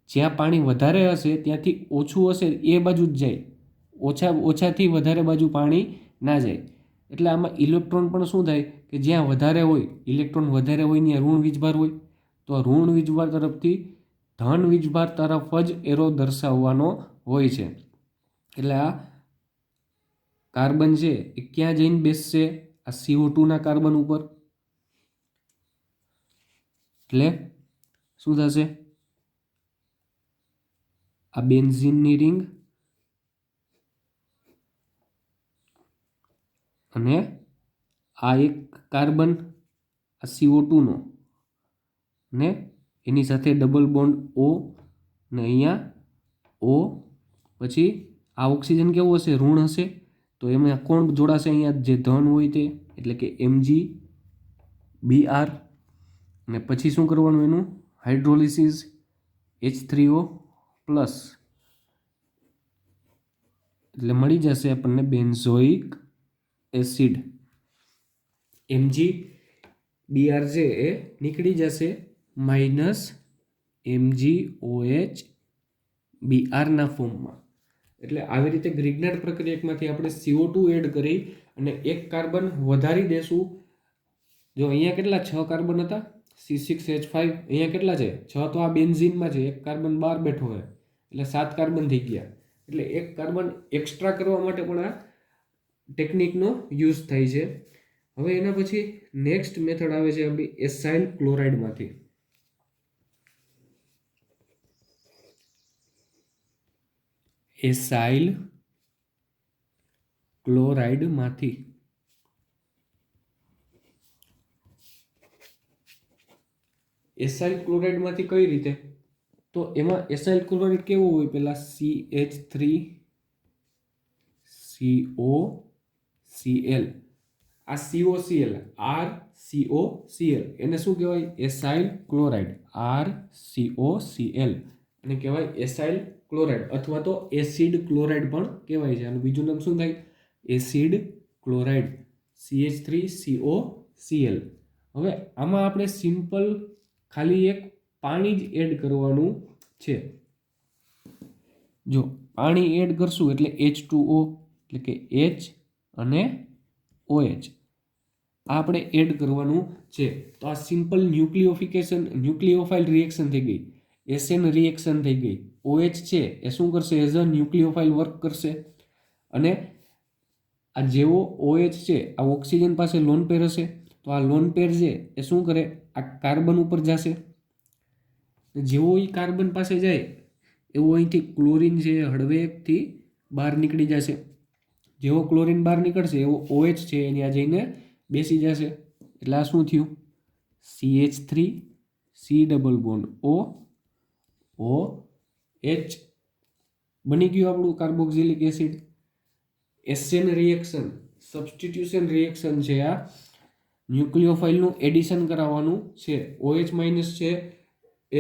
જ્યાં પાણી વધારે હશે ત્યાંથી ઓછું હશે એ બાજુ જ જાય, ઓછાથી વધારે બાજુ પાણી ના જાય. એટલે આમાં ઇલેક્ટ્રોન પણ શું થાય કે જ્યાં વધારે હોય, ઇલેક્ટ્રોન વધારે હોય ત્યાં ઋણ વીજભાર હોય, તો ઋણ વીજભાર તરફથી ધન વીજભાર તરફ જ એરો દર્શાવવાનો હોય છે. એટલે આ કાર્બન છે એ ક્યાં જઈને બેસશે? આ CO2 ના કાર્બન ઉપર. એટલે શું થશે? આ બેન્ઝીનની રિંગ અને આ એક કાર્બન આ CO2 નો ને એની સાથે ડબલ બોન્ડ O ને અહીંયા O, પછી આ ઓક્સિજન કેવો હશે? ઋણ હશે. તો એમાં કોણ જોડાશે? અહીંયા જે ધન હોય તે, એટલે કે MgBr. અને પછી શું કરવાનું? એનું હાઇડ્રોલિસિસ H3O+, એટલે મળી જશે આપણને બેન્ઝોઇક એસિડ. MgBr છે એ નીકળી જશે -MgOH Br ના ફોર્મમાં. એટલે આવી રીતે ગ્રિગ્નાર્ડ પ્રક્રિયકમાંથી આપણે CO2 એડ કરી અને એક કાર્બન વધારી દેશું. જો અહીંયા કેટલા 6 કાર્બન હતા, C6H5, અહીંયા કેટલા છે? 6 તો આ બેન્ઝીનમાં છે, એક કાર્બન બહાર બેઠો હોય એટલે 7 કાર્બન થઈ ગયા. એટલે એક કાર્બન એક્સ્ટ્રા કરવા માટે પણ આ ટેકનિકનો યુઝ થાય છે. હવે એના પછી નેક્સ્ટ મેથડ આવે છે આપણી એસાઇલ ક્લોરાઇડમાંથી. એસાઇલ ક્લોરાઇડમાંથી કઈ રીતે? તો એમાં એસાઇલ ક્લોરાઇડ કેવો હોય? પેલા CH3COCl. આ COCl RCOCl એને શું કહેવાય? Acyl chloride. RCOCl અને કહેવાય એસાઇલ ક્લોરાઇડ અથવા તો એસિડ ક્લોરાઇડ પણ કહેવાય છે. આનું બીજું નામ શું થાય? Acid chloride, CH3COCl. હવે આમાં આપણે સિમ્પલ ખાલી એક પાણી જ એડ કરવાનું છે. જો પાણી એડ કરશું એટલે H2O, એટલે કે H અને OH આપણે એડ કરવાનું છે. તો આ સિમ્પલ ન્યુક્લિયોફાઇલ રિએક્શન થઈ ગઈ, SN રિએક્શન થઈ ગઈ. OH છે એ શું કરશે? એઝ અ ન્યુક્લિયોફાઇલ વર્ક કરશે. અને આ જેવો OH છે આ ઓક્સિજન પાસે લોન પેર હશે, તો આ લોન પેર છે એ શું કરે? આ કાર્બન ઉપર જશે. જેવો એ કાર્બન પાસે જાય એવો અહીંથી ક્લોરીન છે હળવેકથી બહાર નીકળી જશે. જેવો ક્લોરીન બહાર નીકળશે એવો OH છે એની આ જઈને બેસી જશે. એટલે આ શું થયું? CH3 C double bond OH બની ગયું આપણું carboxylic acid. SN reaction, substitution reaction છે. આ ન્યુક્લિયોફાઇલનું એડિશન કરાવવાનું છે. OH માઇનસ છે એ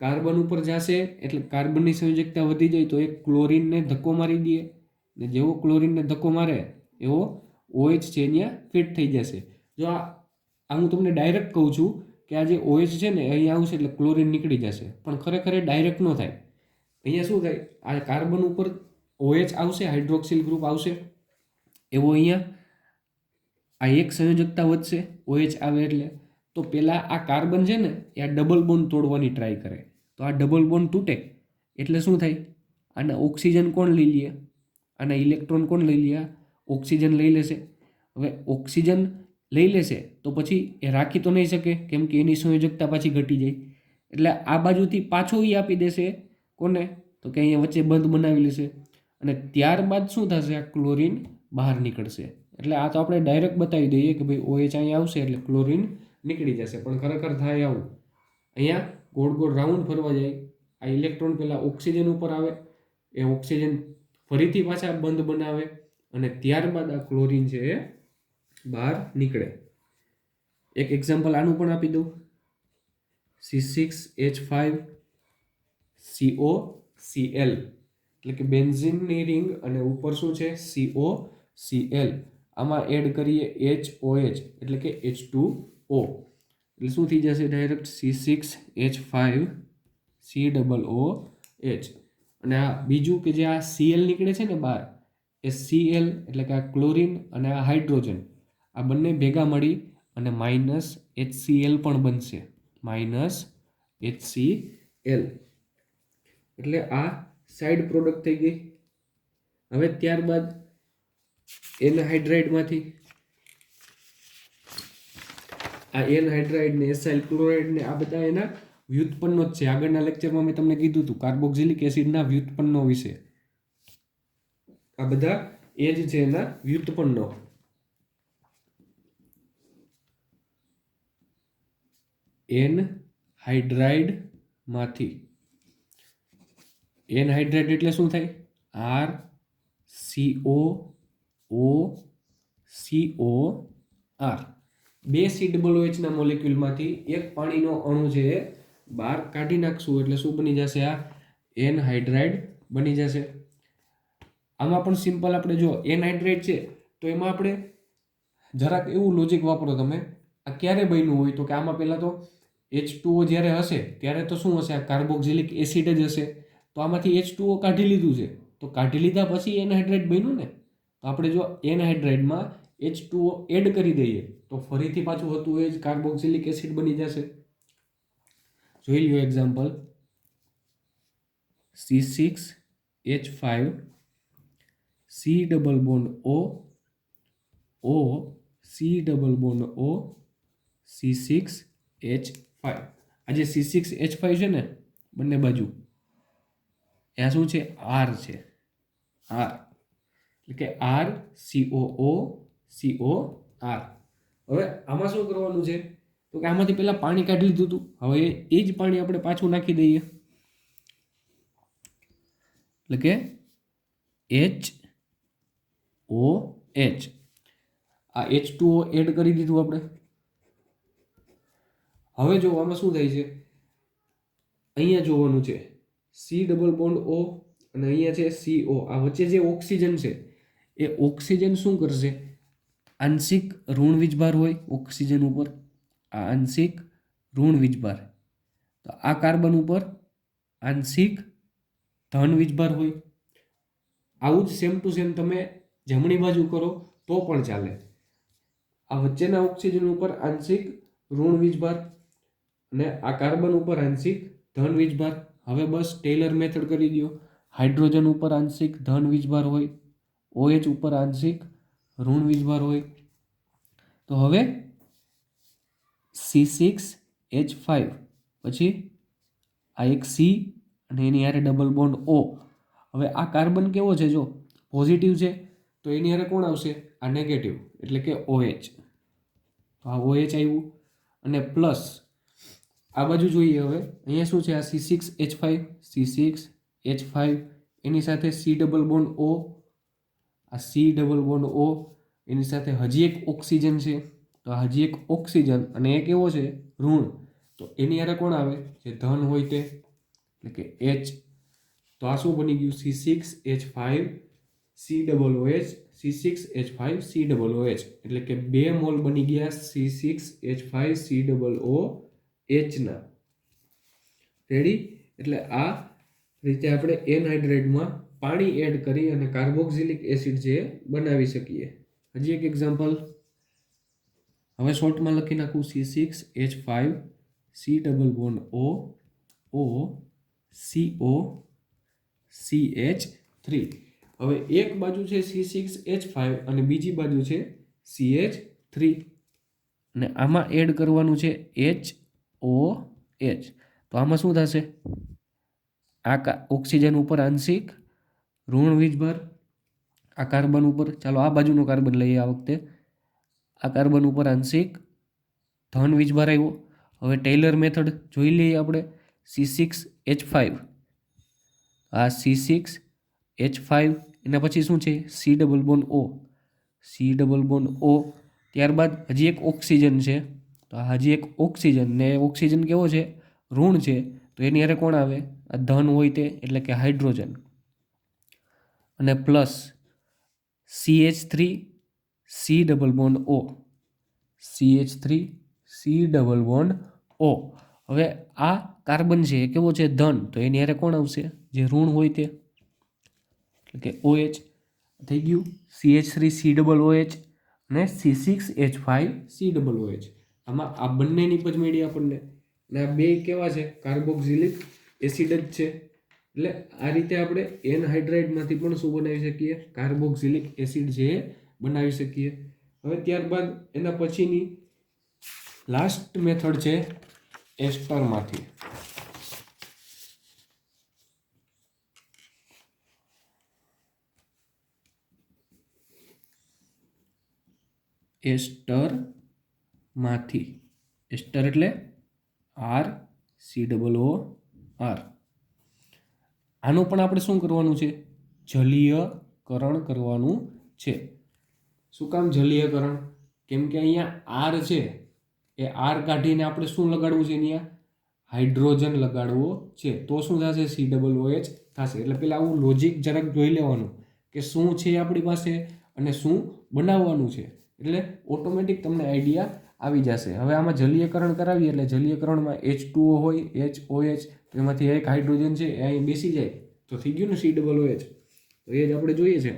કાર્બન ઉપર જશે એટલે કાર્બનની સંયોજકતા વધી જાય તો એ ક્લોરીનને ધક્કો મારી દે, ને જેવો ક્લોરીનને ધક્કો મારે એવો OH છે અહીંયા ફિટ થઈ જશે. જો આ હું તમને ડાયરેક્ટ કહું છું કે આ જે OH છે ને અહીંયા આવશે એટલે ક્લોરીન નીકળી જશે, પણ ખરેખર ડાયરેક્ટ ન થાય. અહીંયા શું થાય? આ કાર્બન ઉપર OH આવશે, હાઇડ્રોક્સિલ ગ્રુપ આવશે, એવો અહીંયા આ એક સંયોજકતા વધશે OH આવે એટલે. તો પહેલાં આ કાર્બન છે ને એ આ ડબલ બોન્ડ તોડવાની ટ્રાય કરે, તો આ ડબલ બોન્ડ તૂટે એટલે શું થાય? આના ઓક્સિજન કોણ લઈ લે? આના ઇલેક્ટ્રોન કોણ લઈ લે? ઓક્સિજન લઈ લેશે. હવે ઓક્સિજન લઈ લેશે તો પછી એ રાખી તો નહીં શકે, કેમ કે એની સંયોજકતા પાછી ઘટી જાય. એટલે આ બાજુથી પાછો એ આપી દેશે કોને? તો કે અહીંયા વચ્ચે બંધ બનાવી લેશે અને ત્યારબાદ શું થશે? આ ક્લોરીન બહાર નીકળશે. એટલે આ તો આપણે ડાયરેક્ટ બતાવી દઈએ કે ભાઈ OH અહીંયા આવશે એટલે ક્લોરીન નીકળી જશે, પણ ખરેખર થાય આવું. અહીંયા ગોળ ગોળ રાઉન્ડ ફરવા જાય. આ ઇલેક્ટ્રોન પહેલાં ઓક્સિજન ઉપર આવે, એ ઓક્સિજન ફરીથી પાછા બંધ બનાવે અને ત્યારબાદ આ ક્લોરીન છે એ બહાર નીકળે. એક એક્ઝામ્પલ આનું પણ આપી દઉં. C6H5COCl એટલે કે બેન્ઝીનની રિંગ અને ઉપર શું છે? COCl. આમાં એડ કરીએ HOH એટલે કે H2O, એટલે શું થઈ જશે? Direct C6H5COOH. અને આ બીજું કે જે આ Cl નીકળે છે ને બહાર, એ Cl એટલે કે આ ક્લોરીન અને આ હાઇડ્રોજન આ બંને ભેગા મળી અને -HCl પણ બનશે. -HCl એલ, એટલે આ સાઈડ પ્રોડક્ટ થઈ ગઈ. હવે ત્યારબાદ એનહાઇડ્રાઇડમાંથી આ એનહાઇડ્રાઇડ ને એસાઇલ ક્લોરાઇડ ને આ બધા એના વ્યુત્પન્નો જ છે. આગળના લેક્ચરમાં મેં તમને કીધું હતું કાર્બોક્સિલિક એસિડના વ્યુત્પન્નો વિશે. આ બધા એ જ છે એના વ્યુત્પન્નો. એનહાઇડ્રાઇડ માંથી એનહાઇડ્રાઇડ એટલે શું થાય? R CO O CO R. બે COOH ના મોલેક્યુલમાંથી એક પાણીનો અણુ છે એ બહાર કાઢી નાખશું એટલે શું બની જશે? આ એનહાઇડ્રાઇડ બની જશે. આમાં પણ સિમ્પલ આપણે જો એનહાઇડ્રાઇડ છે તો એમાં આપણે જરાક એવું લોજિક વાપરો તમે. આ ક્યારે બન્યું હોય તો કે આમાં પહેલા તો H2O જ્યારે હશે ત્યારે તો શું હશે? આ કાર્બોક્સિલિક એસિડ જ હશે. તો આમાંથી H2O કાઢી લીધું છે તો કાઢી લીધા પછી એનહાઇડ્રાઇડ બન્યું ને. તો આપણે જો એનહાઇડ્રાઇડમાં H2O એડ કરી દઈએ તો ફરીથી પાછું હતું એ જ કાર્બોક્સિલિક એસિડ બની જશે. જોઈ લ્યો example. C6H5 C double bond O O C double bond O C6H5. આ જે C6H5 છે ને બંને બાજુ આ શું છે? R છે. R એટલે કે R COO COR. હવે આમાં શું કરવાનું છે તો કે આમાંથી પહેલા પાણી કાઢી લીધું હતું. હવે એ જ પાણી આપણે પાછું નાખી દઈએ એટલે કે HOH. આ H2O એડ કરી દીધું આપણે. હવે જો આમાં શું થાય છે? અહીંયા જોવાનું છે C ડબલ બોન્ડ O અને અહીંયા છે CO. આ વચ્ચે જે ઓક્સિજન છે એ ઓક્સિજન શું કરશે? આંશિક ઋણ વીજભાર હોય ઓક્સિજન ઉપર. આ આંશિક ઋણ વીજભાર. તો આ કાર્બન ઉપર આંશિક ધન વીજભાર હોય. આવું જ સેમ ટુ સેમ તમે જમણી બાજુ કરો તો પણ ચાલે. આ વચ્ચેના ઓક્સિજન ઉપર આંશિક ઋણ વીજભાર અને આ કાર્બન ઉપર આંશિક ધન વીજભાર. હવે બસ ટેલર મેથડ કરી દો. હાઇડ્રોજન ઉપર આંશિક ધન વીજભાર હોય, OH ઉપર આંશિક ઋણ વીજભાર હોય. તો હવે C6H5 પછી આ એક C અને એની હારે ડબલ બોન્ડ O. હવે આ કાર્બન કેવો છે? જો પોઝિટિવ છે તો એની હારે કોણ આવશે? આ નેગેટિવ એટલે કે OH. તો આ OH આવ્યું અને પ્લસ આ બાજુ જોઈએ. હવે અહીંયા શું છે? આ C6H5 C6H5 એની સાથે C ડબલ બોન્ડ O. આ C ડબલ બોન્ડ O એની સાથે હજી એક ઓક્સિજન છે. તો હજી એક ઓક્સિજન અને એ કેવો છે? ઋણ. તો એની હારે કોણ આવે? જે ધન હોય તે એટલે કે H. તો આ શું બની ગયું? C6H5 C double OH C6H5 C double OH એટલે કે 2 મોલ બની ગયા C6H5 C ડબલ OH ના. રેડી? એટલે આ રીતે આપણે એનહાઇડ્રાઇડમાં પાણી એડ કરી અને કાર્બોક્સિલિક એસિડ જે બનાવી શકીએ. હજી એક એક્ઝામ્પલ. હવે શોર્ટમાં લખી નાખું C6H5 C double bond O O CO CH3. હવે એક બાજુ છે C6H5 અને બીજી બાજુ છે CH3 અને આમાં એડ કરવાનું છે HOH. તો આમાં શું થશે? આ ઓક્સિજન ઉપર આંશિક ઋણ વીજભાર. આ કાર્બન ઉપર, ચાલો આ બાજુનો કાર્બન લઈએ આ વખતે. આ કાર્બન ઉપર આંશિક ધન વીજભાર આવ્યો. હવે ટેલર મેથડ જોઈ લઈએ આપણે. C6H5 આ C6H5 એના પછી શું છે? C double bond O C double bond O. ત્યારબાદ હજી એક ઓક્સિજન છે. તો હજી એક ઓક્સિજન ને ઓક્સિજન કેવો છે? ઋણ છે. તો એની હારે કોણ આવે? આ ધન હોય તે એટલે કે હાઇડ્રોજન અને plus CH3 C double bond O CH3 C double bond O. હવે આ કાર્બન છે એ કેવો છે? ધન. તો એની હારે કોણ આવશે? જે ઋણ હોય તે એટલે કે OH. થઈ ગયું CH3 C ડબલ OH અને C6H5 C ડબલ OH. આમાં આ બંનેની જ મળી આપણને. અને આ બે કેવા છે? કાર્બોક્સિલિક એસિડ જ છે. એટલે આ રીતે આપણે એનહાઇડ્રાઇડમાંથી પણ શું બનાવી શકીએ? કાર્બોક્સિલિક એસિડ છે એ બનાવી શકીએ. હવે ત્યારબાદ એના પછીની લાસ્ટ મેથડ છે એસ્ટરમાંથી. એસ્ટર એટલે RCOO. આનું પણ આપણે શું કરવાનું છે? જલીયકરણ કરવાનું છે. શું કામ જલીયકરણ? કેમ કે અહીંયા R છે એ R કાઢીને આપણે શું લગાડવું છે? અહીંયા હાઇડ્રોજન લગાડવો છે. તો શું થશે? COOH થશે. એટલે પેલા આવું લોજિક જરાક જોઈ લેવાનું કે શું છે આપણી પાસે અને શું બનાવવાનું છે. એટલે ઓટોમેટિક તમને આઈડિયા આવી જશે. હવે આમાં જલીયકરણ કરાવીએ એટલે જલીયકરણમાં H2O હોય, HOH, તો એમાંથી એક હાઇડ્રોજન છે એ અહીં બેસી જાય તો થઈ ગયું ને COOH. તો એ જ આપણે જોઈએ છે.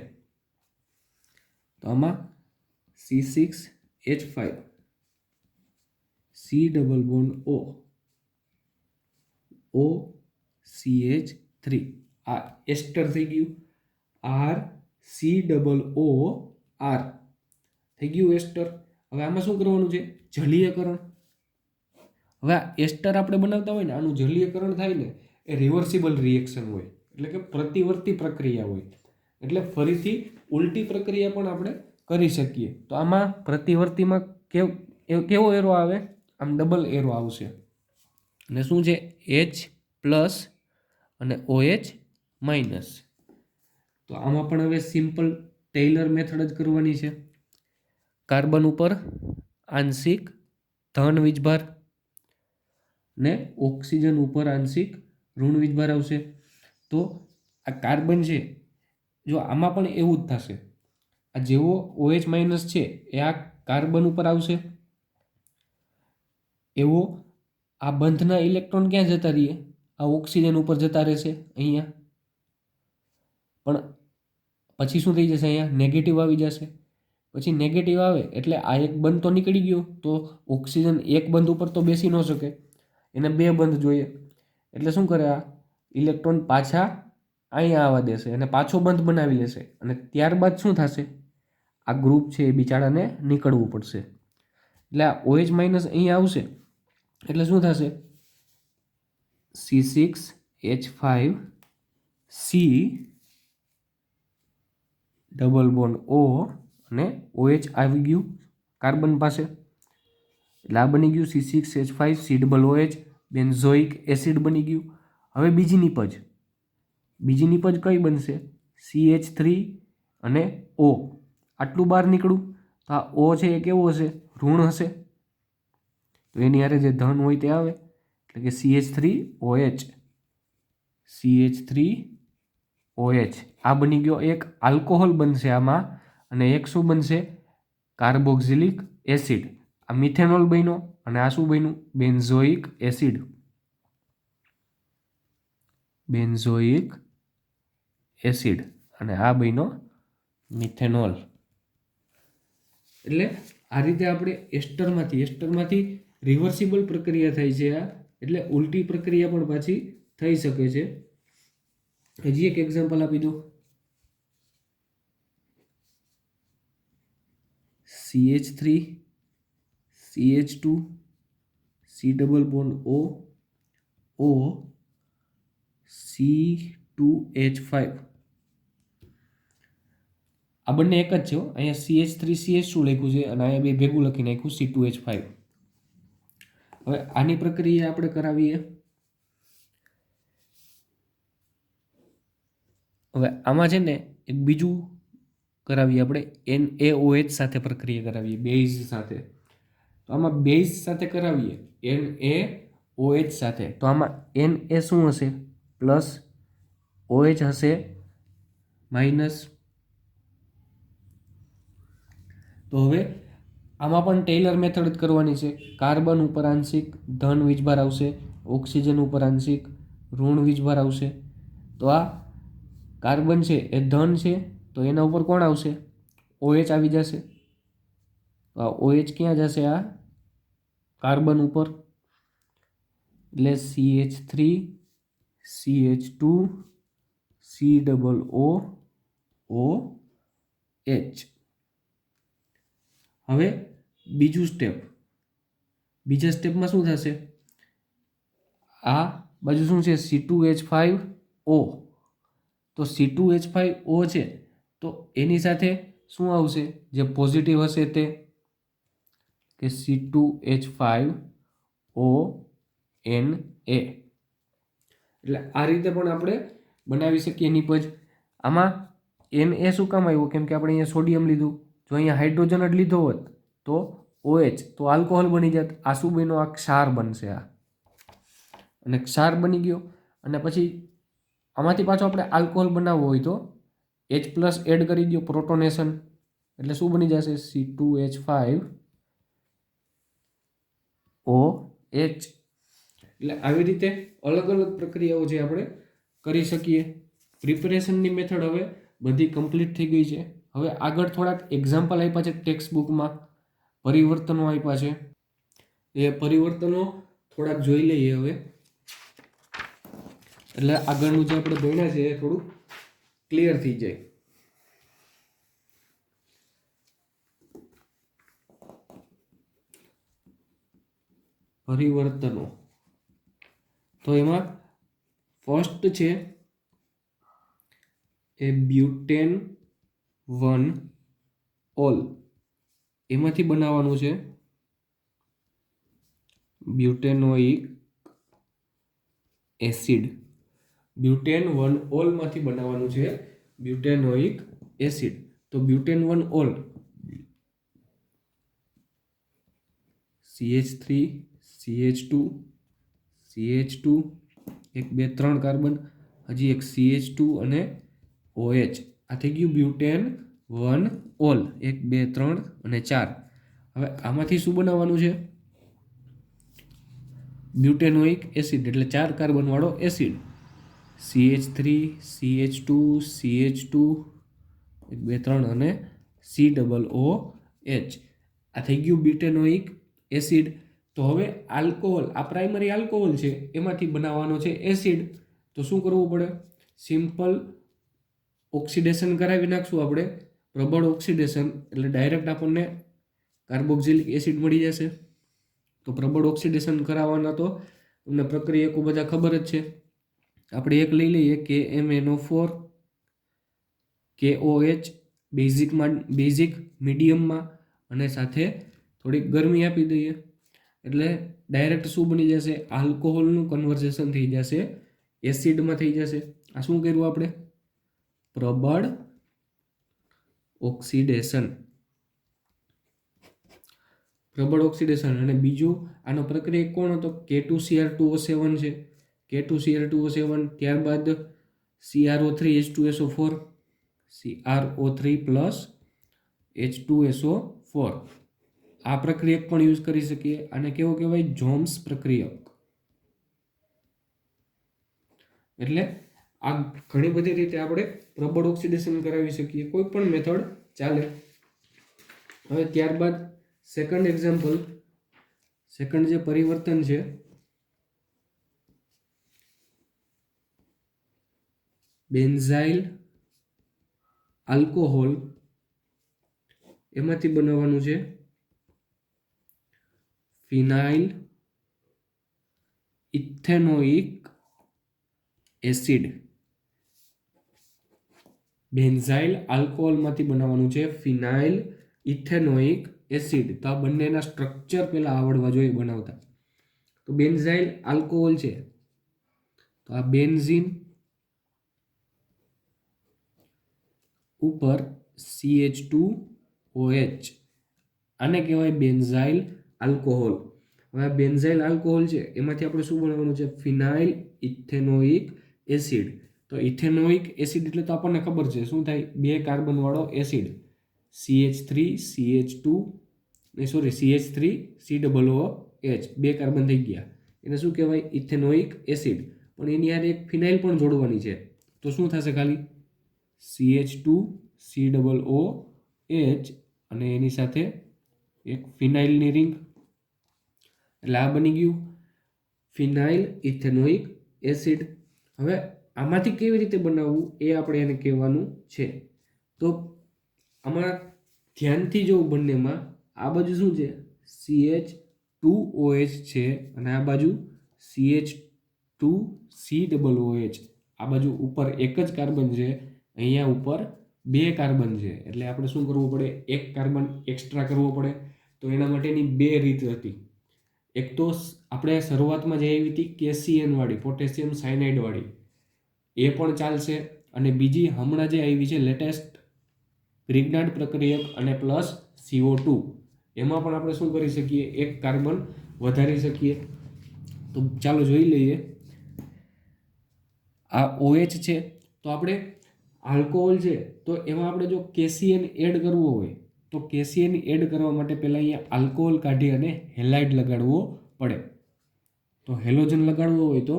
તો આમાં C6H5 C double bond O OCH3 આ એસ્ટર થઈ ગયું. RCOOR થઈ ગયું એસ્ટર. હવે આમાં શું કરવાનું છે? જલીયકરણ. હવે આ એસ્ટર આપણે બનાવતા હોય ને આનું જલીયકરણ થાય ને એ રિવર્સિબલ રિએક્શન હોય, એટલે કે પ્રતિવર્તી પ્રક્રિયા હોય. એટલે ફરીથી ઉલટી પ્રક્રિયા પણ આપણે કરી શકીએ. તો આમાં પ્રતિવર્તીમાં કેવો એરો આવે? આમ ડબલ એરો આવશે. અને શું છે? H પ્લસ અને OH માઇનસ. તો આમાં પણ હવે સિમ્પલ ટેલર મેથડ જ કરવાની છે. કાર્બન ઉપર આંશિક ધન વીજભાર ને ઓક્સિજન ઉપર આંશિક ઋણ વીજભાર આવશે. તો આ કાર્બન છે, જો આમાં પણ એવું જ થશે. આ જેવો OH માઇનસ છે એ આ કાર્બન ઉપર આવશે, એવો આ બંધના ઇલેક્ટ્રોન ક્યાં જતા રહીએ? આ ઓક્સિજન ઉપર જતા રહેશે અહીંયા. પણ પછી શું થઈ જશે? અહીંયા નેગેટિવ આવી જશે. પછી નેગેટિવ આવે એટલે આ એક બંધ તો નીકળી ગયો, તો ઓક્સિજન એક બંધ ઉપર તો બેસી ન શકે, એને બે બંધ જોઈએ. એટલે શું કરે? આ ઇલેક્ટ્રોન પાછા અહીંયા આવવા દેશે અને પાછો બંધ બનાવી લેશે. અને ત્યારબાદ શું થશે? આ ગ્રુપ છે એ બિચારાને નીકળવું પડશે. એટલે આ OH માઇનસ અહીંયા આવશે એટલે શું થશે? C6H5C ડબલ બોન્ડ O અને OH આવી ગયું કાર્બન પાસે. એટલે આ બની ગયું C6H5C double OH benzoic acid બની ગયું. હવે બીજી નિપજ કઈ બનશે? CH3 અને O. આટલું બહાર નીકળું તો આ O છે એ કેવો હશે? ઋણ હશે. તો એની હારે જે ધન હોય તે આવે, એટલે કે CH3OH. આ બની ગયો એક આલ્કોહોલ બનશે આમાં, અને એક શું બનશે? Carboxylic acid. આ મિથેનોલ બન્યો અને આ શું બન્યું? બેન્ઝોઇક એસિડ અને આ બન્યો મિથેનોલ. એટલે આ રીતે આપણે એસ્ટરમાંથી રિવર્સિબલ પ્રક્રિયા થાય છે આ. એટલે ઉલટી પ્રક્રિયા પણ પાછી થઈ શકે છે. હજી એક એક્ઝામ્પલ આપી દો. CH3 CH2 C double bond O C2H5. આ બંને એક જ છે. અહીંયા CH3CH2 લખ્યું છે અને અહીંયા બે ભેગું લખી નાખ્યું C2H5. હવે આની પ્રક્રિયા આપણે કરાવીએ. હવે આમાં છે ને એક બીજું કરાવીએ આપણે, NaOH સાથે પ્રક્રિયા કરાવીએ, બેઝ સાથે. તો આમાં બેઝ સાથે કરાવીએ NaOH સાથે. તો આમાં Na શું હશે? પ્લસ, OH હશે માઇનસ. તો હવે આમાં પણ ટેલર મેથડ જ કરવાની છે. કાર્બન ઉપર આંશિક ધન વીજભાર આવશે, ઓક્સિજન ઉપર આંશિક ઋણ વીજભાર આવશે. તો આ કાર્બન છે એ ધન છે, તો એના ઉપર કોણ આવશે? OH આવી જશે. તો આ OH ક્યાં જશે? આ કાર્બન ઉપર. એટલે CH3 CH2COOH. હવે બીજું સ્ટેપ, બીજા સ્ટેપમાં શું થશે? આ બાજુ શું છે? C2H5O. તો C2H5O છે તો એની સાથે શું આવશે? જે પોઝિટિવ હશે તે કે C2H5ONA. એટલે આ રીતે પણ આપણે બનાવી શકીએ નિપજ. આમાં Na શું કામ આવ્યું? કેમ કે આપણે અહીંયા સોડિયમ લીધું. જો અહીંયા હાઇડ્રોજન જ લીધો હોત તો OH, તો આલ્કોહોલ બની જાત. આ શું બન્યો? આ ક્ષાર બનશે. આ અને ક્ષાર બની ગયો. અને પછી આમાંથી પાછો આપણે આલ્કોહોલ બનાવવો હોય તો H+ એડ કરી દો, પ્રોટોનેશન. એટલે શું બની જશે? C2H5OH. એટલે આવી રીતે અલગ અલગ પ્રક્રિયાઓ જે આપણે કરી શકીએ. પ્રિપેરેશનની મેથડ હવે બધી કમ્પ્લીટ થઈ ગઈ છે. હવે આગળ થોડાક એક્ઝામ્પલ આપ્યા છે ટેક્સ્ટ બુકમાં, પરિવર્તનો આપ્યા છે. એ પરિવર્તનો થોડાક જોઈ લઈએ હવે. એટલે આગળનું જે આપણે ભણ્યા છે એ થોડું ક્લિયર થઈ જાય. પરિવર્તનો તો એમાં ફર્સ્ટ છે એ બ્યુટેન 1 ઓલ. એમાંથી બનાવવાનું છે બ્યુટેનોઇક એસિડ. બ્યુટેન 1 ઓલમાંથી બનાવવાનું છે બ્યુટેનોઇક એસિડ. તો butane 1 all CH3 CH2 CH2 1 2 3 carbon, હજી એક CH2 અને OH. આ થઈ ગયું બ્યુટેન 1 ઓલ. 1 2 3 અને 4. હવે આમાંથી શું બનાવવાનું છે? બ્યુટેનોઇક એસિડ, એટલે 4 કાર્બન વાળો એસિડ. CH3 CH2 CH2 1 2 3 અને COOH. આ થઈ ગયું બ્યુટેનોઇક એસિડ. તો હવે આલ્કોહોલ, આ પ્રાઇમરી આલ્કોહોલ છે, એમાંથી બનાવવાનો છે એસિડ. તો શું કરવું પડે? સિમ્પલ ઓક્સિડેશન કરાવી નાખશું આપણે, પ્રબળ ઓક્સિડેશન. એટલે ડાયરેક્ટ આપણને કાર્બોક્સિલિક એસિડ મળી જશે. તો પ્રબળ ઓક્સિડેશન કરાવવાના તો તમને પ્રક્રિયકો બધા ખબર જ છે. આપણે એક લઈ લઈએ KMNO4, KOH બેઝિક મીડિયમમાં, અને સાથે થોડીક ગરમી આપી દઈએ. એટલે ડાયરેક્ટ શું બની જશે? આલ્કોહોલનું કન્વર્ઝેશન થઈ જશે એસિડમાં થઈ જશે. આ શું કર્યું આપણે? પ્રબળ ઓક્સિડેશન. પ્રબળ ઓક્સિડેશન. અને બીજું આનો પ્રક્રિયા કોણ હતો? K2Cr2O7 છે. K2Cr2O7, ત્યારબાદ CrO3H2SO4, CrO3 પ્લસ H2SO4. આ પ્રક્રિયક પણ યુઝ કરી શકીએ. આને કેવો કહેવાય? જોન્સ પ્રક્રિયક. એટલે આ ઘણી બધી રીતે આપણે પ્રબળ ઓક્સિડેશન કરાવી શકીએ. કોઈ પણ મેથડ ચાલે. હવે ત્યારબાદ સેકન્ડ એક્ઝામ્પલ, સેકન્ડ જે પરિવર્તન છે બેન્ઝાઇલ આલ્કોહોલ, એમાંથી બનાવવાનું છે ફિનાઇલ ઇથેનોઇક એસિડ. બેન્ઝાઇલ આલ્કોહોલમાંથી બનાવવાનું છે ફિનાઇલ ઇથેનોઇક એસિડ. તો આ બંનેના સ્ટ્રક્ચર પહેલા આવડવા જોઈએ બનાવતા. તો બેન્ઝાઇલ આલ્કોહોલ છે, તો આ બેન્ઝીન ઉપર CH2OH, આને કહેવાય બેન્ઝાઇલ આલ્કોહોલ. હવે આ બેન્ઝાઇલ આલ્કોહોલ છે એમાંથી આપણે શું બનાવવાનું છે? ફિનાઇલ ઇથેનોઇક એસિડ. તો ઇથેનોઇક એસિડ એટલે તો આપણને ખબર છે શું થાય? 2 કાર્બન વાળો એસિડ, CH3COOH, 2 કાર્બન થઈ ગયા. એને શું કહેવાય? Ethanoic acid. પણ એની યાર એક ફિનાઇલ પણ જોડવાની છે. તો શું થશે? ખાલી CH2COOH અને એની સાથે એક ફિનાઇલની રિંગ. એટલે આ બની ગયું ફિનાઇલ ઇથેનોઇક એસિડ. હવે આમાંથી કેવી રીતે બનાવવું એ આપણે એને કહેવાનું છે. તો આમાં ધ્યાનથી જો બંનેમાં આ બાજુ શું છે CH2OH છે અને આ બાજુ CH2COOH. આ બાજુ ઉપર એક જ કાર્બન છે, અહીંયા ઉપર 2 કાર્બન છે, એટલે આપણે શું કરવું પડે, એક કાર્બન એક્સ્ટ્રા કરવો પડે. તો એના માટેની 2 રીત હતી. એક તો આપણે શરૂઆતમાં જે આવી હતી KCN વાળી, પોટેશિયમ સાયનાઇડ વાળી, એ પણ ચાલશે. અને બીજી હમણાં જે આવી છે લેટેસ્ટ ગ્રિગ્નાર્ડ પ્રક્રિયક અને પ્લસ CO2, એમાં પણ આપણે શું કરી શકીએ, એક કાર્બન વધારી શકીએ. તો ચાલો જોઈ લઈએ. આ OH છે, તો આપણે આલ્કોહોલ છે, તો એમાં આપણે જો KCN એડ કરવો હોય તો KCN એડ કરવા માટે પહેલાં અહીંયા આલ્કોહોલ કાઢી અને હેલાઇડ લગાડવો પડે. તો હેલોજન લગાડવો હોય તો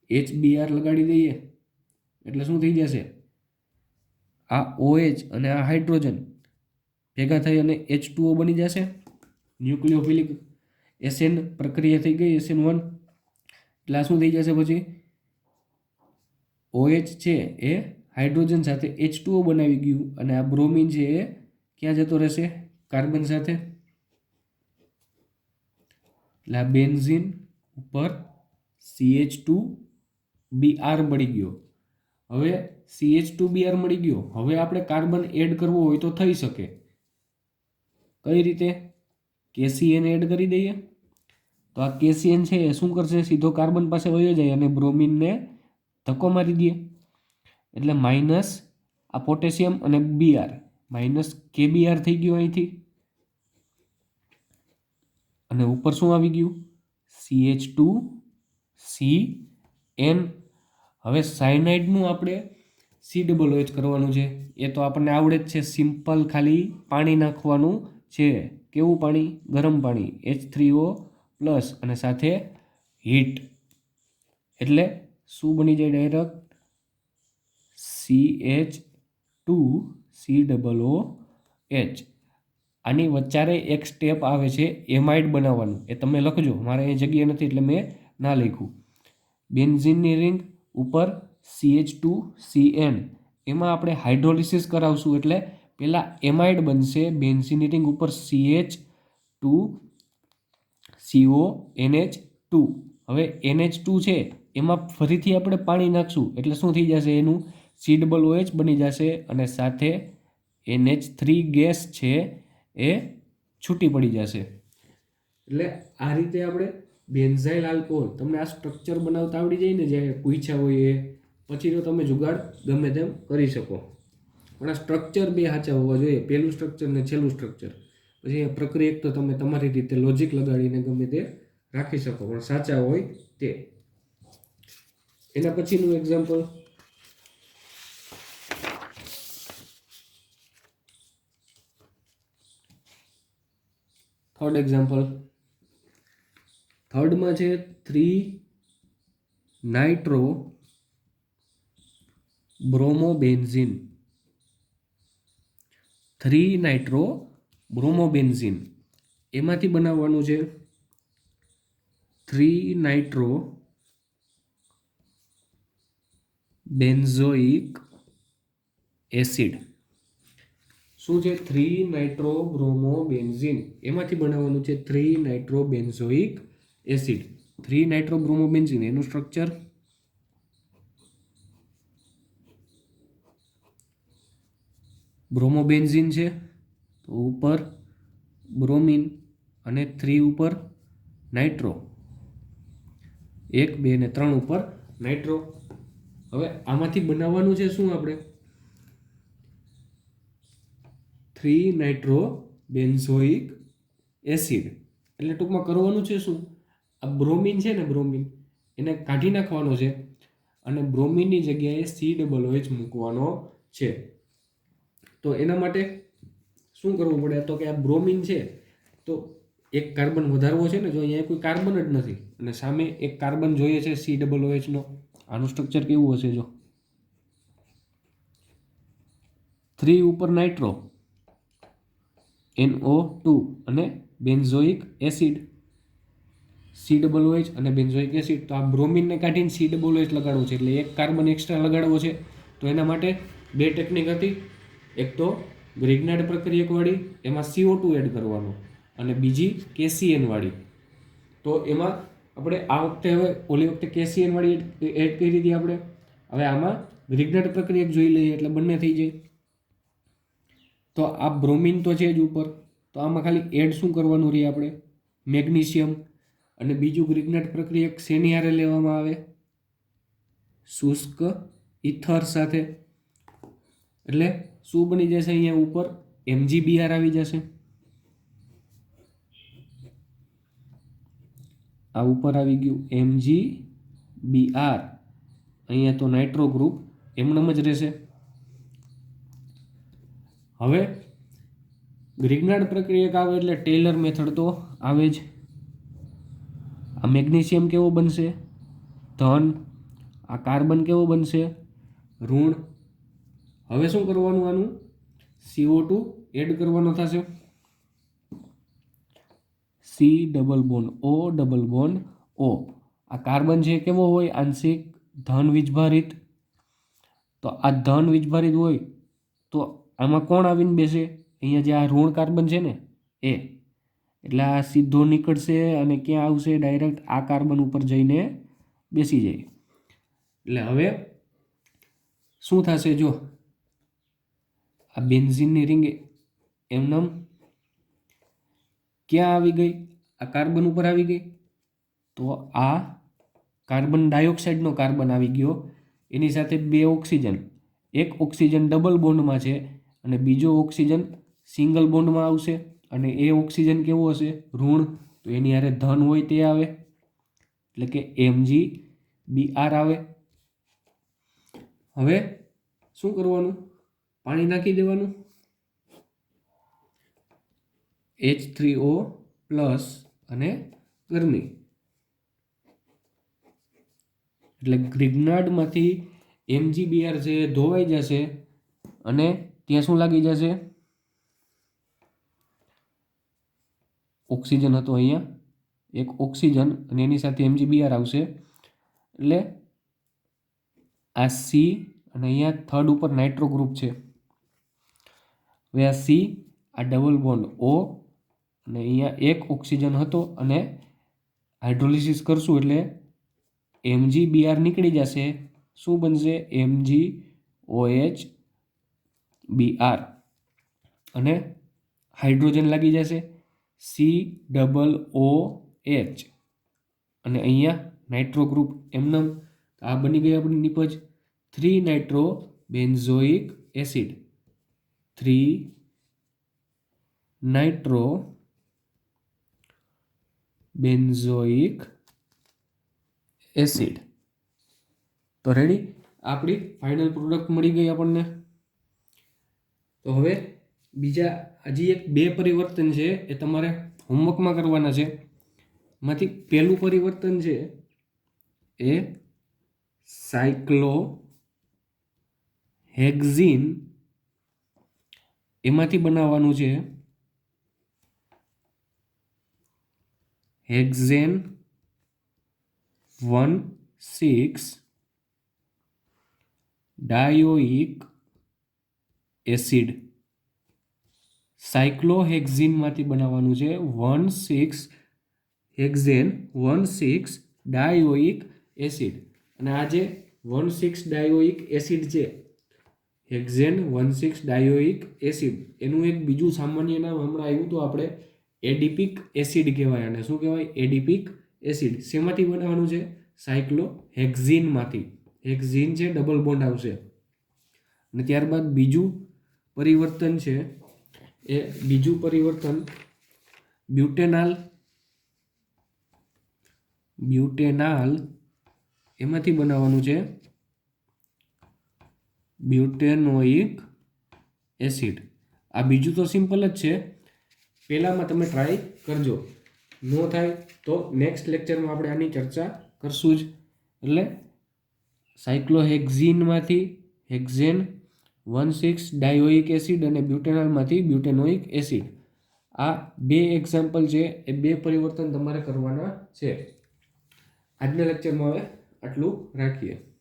HBr લગાડી દઈએ, એટલે શું થઈ જશે, આ OH અને આ હાઇડ્રોજન ભેગા થઈ અને H2O બની જશે. ન્યુક્લિયોફિલિક એસેન પ્રક્રિયા થઈ ગઈ, SN1. એટલે આ શું થઈ જશે, પછી OH છે એ હાઇડ્રોજન સાથે H2O બનાવી ગયું અને આ બ્રોમિન છે એ ક્યાં જતો રહેશે, કાર્બન સાથે. એટલે આ બેન્ઝીન ઉપર CH2Br મળી ગયો. હવે CH2Br મળી ગયો, હવે આપણે કાર્બન એડ કરવો હોય તો થઈ શકે. કઈ રીતે, KCN એડ કરી દઈએ. તો આ KCN છે એ શું કરશે, સીધો કાર્બન પાસે વયો જાય અને બ્રોમિનને ધક્કો મારી દે. એટલે માઇનસ આ પોટેશિયમ અને Br, માઇનસ KBr થઈ ગયું અહીંથી. અને ઉપર શું આવી ગયું, CH2CN. હવે સાયનાઇડનું આપણે COOH કરવાનું છે, એ તો આપણને આવડે જ છે. સિમ્પલ ખાલી પાણી નાખવાનું છે. કેવું પાણી, ગરમ પાણી, H3O પ્લસ અને સાથે હીટ. એટલે શું બની જાય, ડાયરેક્ટ CH2COOH. આની વચ્ચારે એક સ્ટેપ આવે છે એમાઇડ બનાવવાનું, એ તમે લખજો, મારે અહીં જગ્યા નથી એટલે મેં ના લખ્યું. બેન્ઝીનની રિંગ ઉપર CH2CN, એમાં આપણે હાઇડ્રોલિસિસ કરાવશું, એટલે પહેલાં એમાઇડ બનશે. બેન્ઝીનની રિંગ ઉપર CH2CONH2. હવે NH2 છે એમાં ફરીથી આપણે પાણી નાખશું, એટલે શું થઈ જશે, એનું COOH બની જશે અને સાથે NH3 ગેસ છે એ છૂટી પડી જશે. એટલે આ રીતે આપણે બેન્ઝાઇલ આલ્કોહોલ, તમને આ સ્ટ્રક્ચર બનાવતા આવડી જાય ને, જે પૂછ્યા હોય એ, પછી તો તમે જુગાડ ગમે તેમ કરી શકો. પણ આ સ્ટ્રક્ચર 2 સાચા હોવા જોઈએ, પહેલું સ્ટ્રક્ચર ને છેલ્લું સ્ટ્રક્ચર. પછી પ્રક્રિયક તો તમે તમારી રીતે લોજિક લગાડીને ગમે તે રાખી શકો, પણ સાચા હોય તે. એના પછીનું એક્ઝામ્પલ, થર્ડ એક્ઝામ્પલ. થર્ડમાં છે 3-નાઇટ્રોબ્રોમોબેન્ઝીન. 3-નાઇટ્રોબ્રોમોબેન્ઝીન એમાંથી બનાવવાનું છે 3-નાઇટ્રોબેન્ઝોઇક એસિડ. શું છે, 3-નાઇટ્રોબ્રોમોબેન્ઝીન, એમાંથી બનાવવાનું છે 3-નાઇટ્રોબેન્ઝોઇક એસિડ. 3-નાઇટ્રોબ્રોમોબેન્ઝીન એનું સ્ટ્રક્ચર બ્રોમોબેન્ઝીન છે, તો ઉપર બ્રોમિન અને 3 ઉપર નાઇટ્રો, 1 2 ને 3 ઉપર નાઇટ્રો. હવે આમાંથી બનાવવાનું છે શું, આપણે 3-નાઇટ્રોબેન્ઝોઇક એસિડ. એટલે ટૂંકમાં કરવાનું છે શું, આ બ્રોમિન છે ને, બ્રોમિન એને કાઢી નાખવાનો છે અને બ્રોમિનની જગ્યાએ COOH મૂકવાનો છે. તો એના માટે શું કરવું પડે, તો કે આ બ્રોમિન છે તો એક કાર્બન વધારવો છે ને, જો અહીંયા કોઈ કાર્બન જ નથી અને સામે એક કાર્બન જોઈએ છે COOH નો. આનું સ્ટ્રક્ચર કેવું હશે, જો 3 ઉપર નાઇટ્રો, NO2 અને બેન્ઝોઇક એસિડ COOH અને બેન્ઝોઇક એસિડ. તો આ બ્રોમિનને કાઢીને COOH લગાડવો છે, એટલે એક કાર્બન એક્સ્ટ્રા લગાડવો છે. તો એના માટે બે ટેકનિક હતી. એક તો ગ્રિગ્નાર્ડ પ્રક્રિયકવાળી, એમાં CO2 એડ કરવાનો, અને બીજી KCN વાળી. તો એમાં આપણે આ વખતે હવે ઓલી વખતે KCN વાળી એડ કરી હતી આપણે, હવે આમાં ગ્રિગ્નાર્ડ પ્રક્રિયક જોઈ લઈએ એટલે બંને થઈ જાય. તો આ બ્રોમિન તો છે જ ઉપર, તો આમાં ખાલી એડ શું કરવાનું રહે આપણે, મેગ્નેશિયમ. અને બીજું ગ્રિગ્નાર્ડ પ્રક્રિયક શેની હારે લેવામાં આવે, શુષ્ક ઇથર સાથે. એટલે શું બની જશે અહીંયા ઉપર, MgBr આવી જશે. આ ઉપર આવી ગયું MgBr. અહીંયા તો નાઇટ્રો ગ્રુપ એમનેમ જ રહેશે. હવે ગ્રિગ્નાર્ડ પ્રક્રિયક આવે એટલે ટેલર મેથડ તો આવે જ. આ મેગ્નેશિયમ કેવો બનશે, ધન. આ કાર્બન કેવો બનશે, ઋણ. હવે શું કરવાનું, આનું CO2 એડ કરવાનો થશે. C double bond O double bond O. આ કાર્બન છે કેવો હોય, આંશિક ધન વીજભારિત. તો આ ધન વીજભારિત હોય તો આમાં કોણ આવીને બેસે, અહીંયા જે આ ઋણ કાર્બન છે ને એ, એટલે આ સીધો નીકળશે અને ક્યાં આવશે, ડાયરેક્ટ આ કાર્બન ઉપર જઈને બેસી જાય. એટલે હવે શું થશે, જો આ બેન્ઝીનની રિંગ એમનેમ ક્યાં આવી ગઈ, આ કાર્બન ઉપર આવી ગઈ. તો આ કાર્બન ડાયોક્સાઇડનો કાર્બન આવી ગયો, એની સાથે બે ઓક્સિજન, એક ઓક્સિજન ડબલ બોન્ડમાં છે અને બીજો ઓક્સિજન સિંગલ બોન્ડમાં આવશે. અને એ ઓક્સિજન કેવો હશે, ઋણ. તો એની હારે ધન હોય તે આવે, એટલે કે MgBr આવે. હવે શું કરવાનું, પાણી નાખી દેવાનું, H3O પ્લસ અને ગરમી. એટલે ગ્રિગ્નાર્ડમાંથી MgBr છે એ ધોવાઈ જશે અને ત્યાં શું લાગી જશે, ઓક્સિજન હતો અહીંયા, એક ઓક્સિજન અને એની સાથે MgBr આવશે. એટલે આ C અને અહીંયા થર્ડ ઉપર નાઇટ્રો ગ્રુપ છે. હવે આ C, આ ડબલ બોન્ડ O અને અહીંયા એક ઓક્સિજન હતો અને હાઇડ્રોલિસિસ કરશું એટલે MgBr નીકળી જશે. શું બનશે, MgOH અને હાઇડ્રોજન લાગી જશે COOH અને અહીંયા નાઇટ્રો ગ્રુપ એમનેમ. આ બની ગઈ આપણી નિપજ 3 nitro benzoic acid. 3 nitro benzoic acid. તો રેડી, આપણી ફાઇનલ પ્રોડક્ટ મળી ગઈ આપણને. તો હવે બીજા હજી એક બે પરિવર્તન છે એ તમારે હોમવર્કમાં કરવાના છે. એમાંથી પહેલું પરિવર્તન છે એ સાયક્લોહેક્ઝીન એમાંથી બનાવવાનું છે હેક્ઝેન 1,6 ડાયોઇક એસિડ. સાયક્લોહેક્ઝીનમાંથી બનાવવાનું છે 1,6 હેક્ઝેન 1,6 ડાયોઇક એસિડ. અને આ જે 1,6 ડાયોઇક એસિડ છે, હેક્ઝેન 1,6 ડાયોઇક એસિડ, એનું એક બીજું સામાન્ય નામ હમણાં આવ્યું તો આપણે એડિપિક એસિડ કહેવાય. અને શું કહેવાય, એડિપિક એસિડ. શેમાંથી બનાવવાનું છે, સાયક્લોહેક્ઝીનમાંથી. હેક્ઝીન છે ડબલ બોન્ડ આવશે. અને ત્યારબાદ બીજું પરિવર્તન છે એ બીજું પરિવર્તન બ્યુટેનાલ એમાંથી બનાવવાનું છે બ્યુટેનોઇક એસિડ. આ બીજું તો સિમ્પલ જ છે, પહેલામાં તમે ટ્રાય કરજો. ન થાય તો નેક્સ્ટ લેક્ચરમાં આપણે આની ચર્ચા કરશું જ. એટલે સાયક્લોહેક્ઝીનમાંથી હેક્ઝેન 1,6 ડાયોઇક એસિડ અને બ્યુટેનોલમાંથી બ્યુટેનોઇક એસિડ. આ બે એક્ઝામ્પલ છે એ બે પરિવર્તન તમારે કરવાના છે. આજના લેક્ચરમાં હવે આટલું રાખીએ.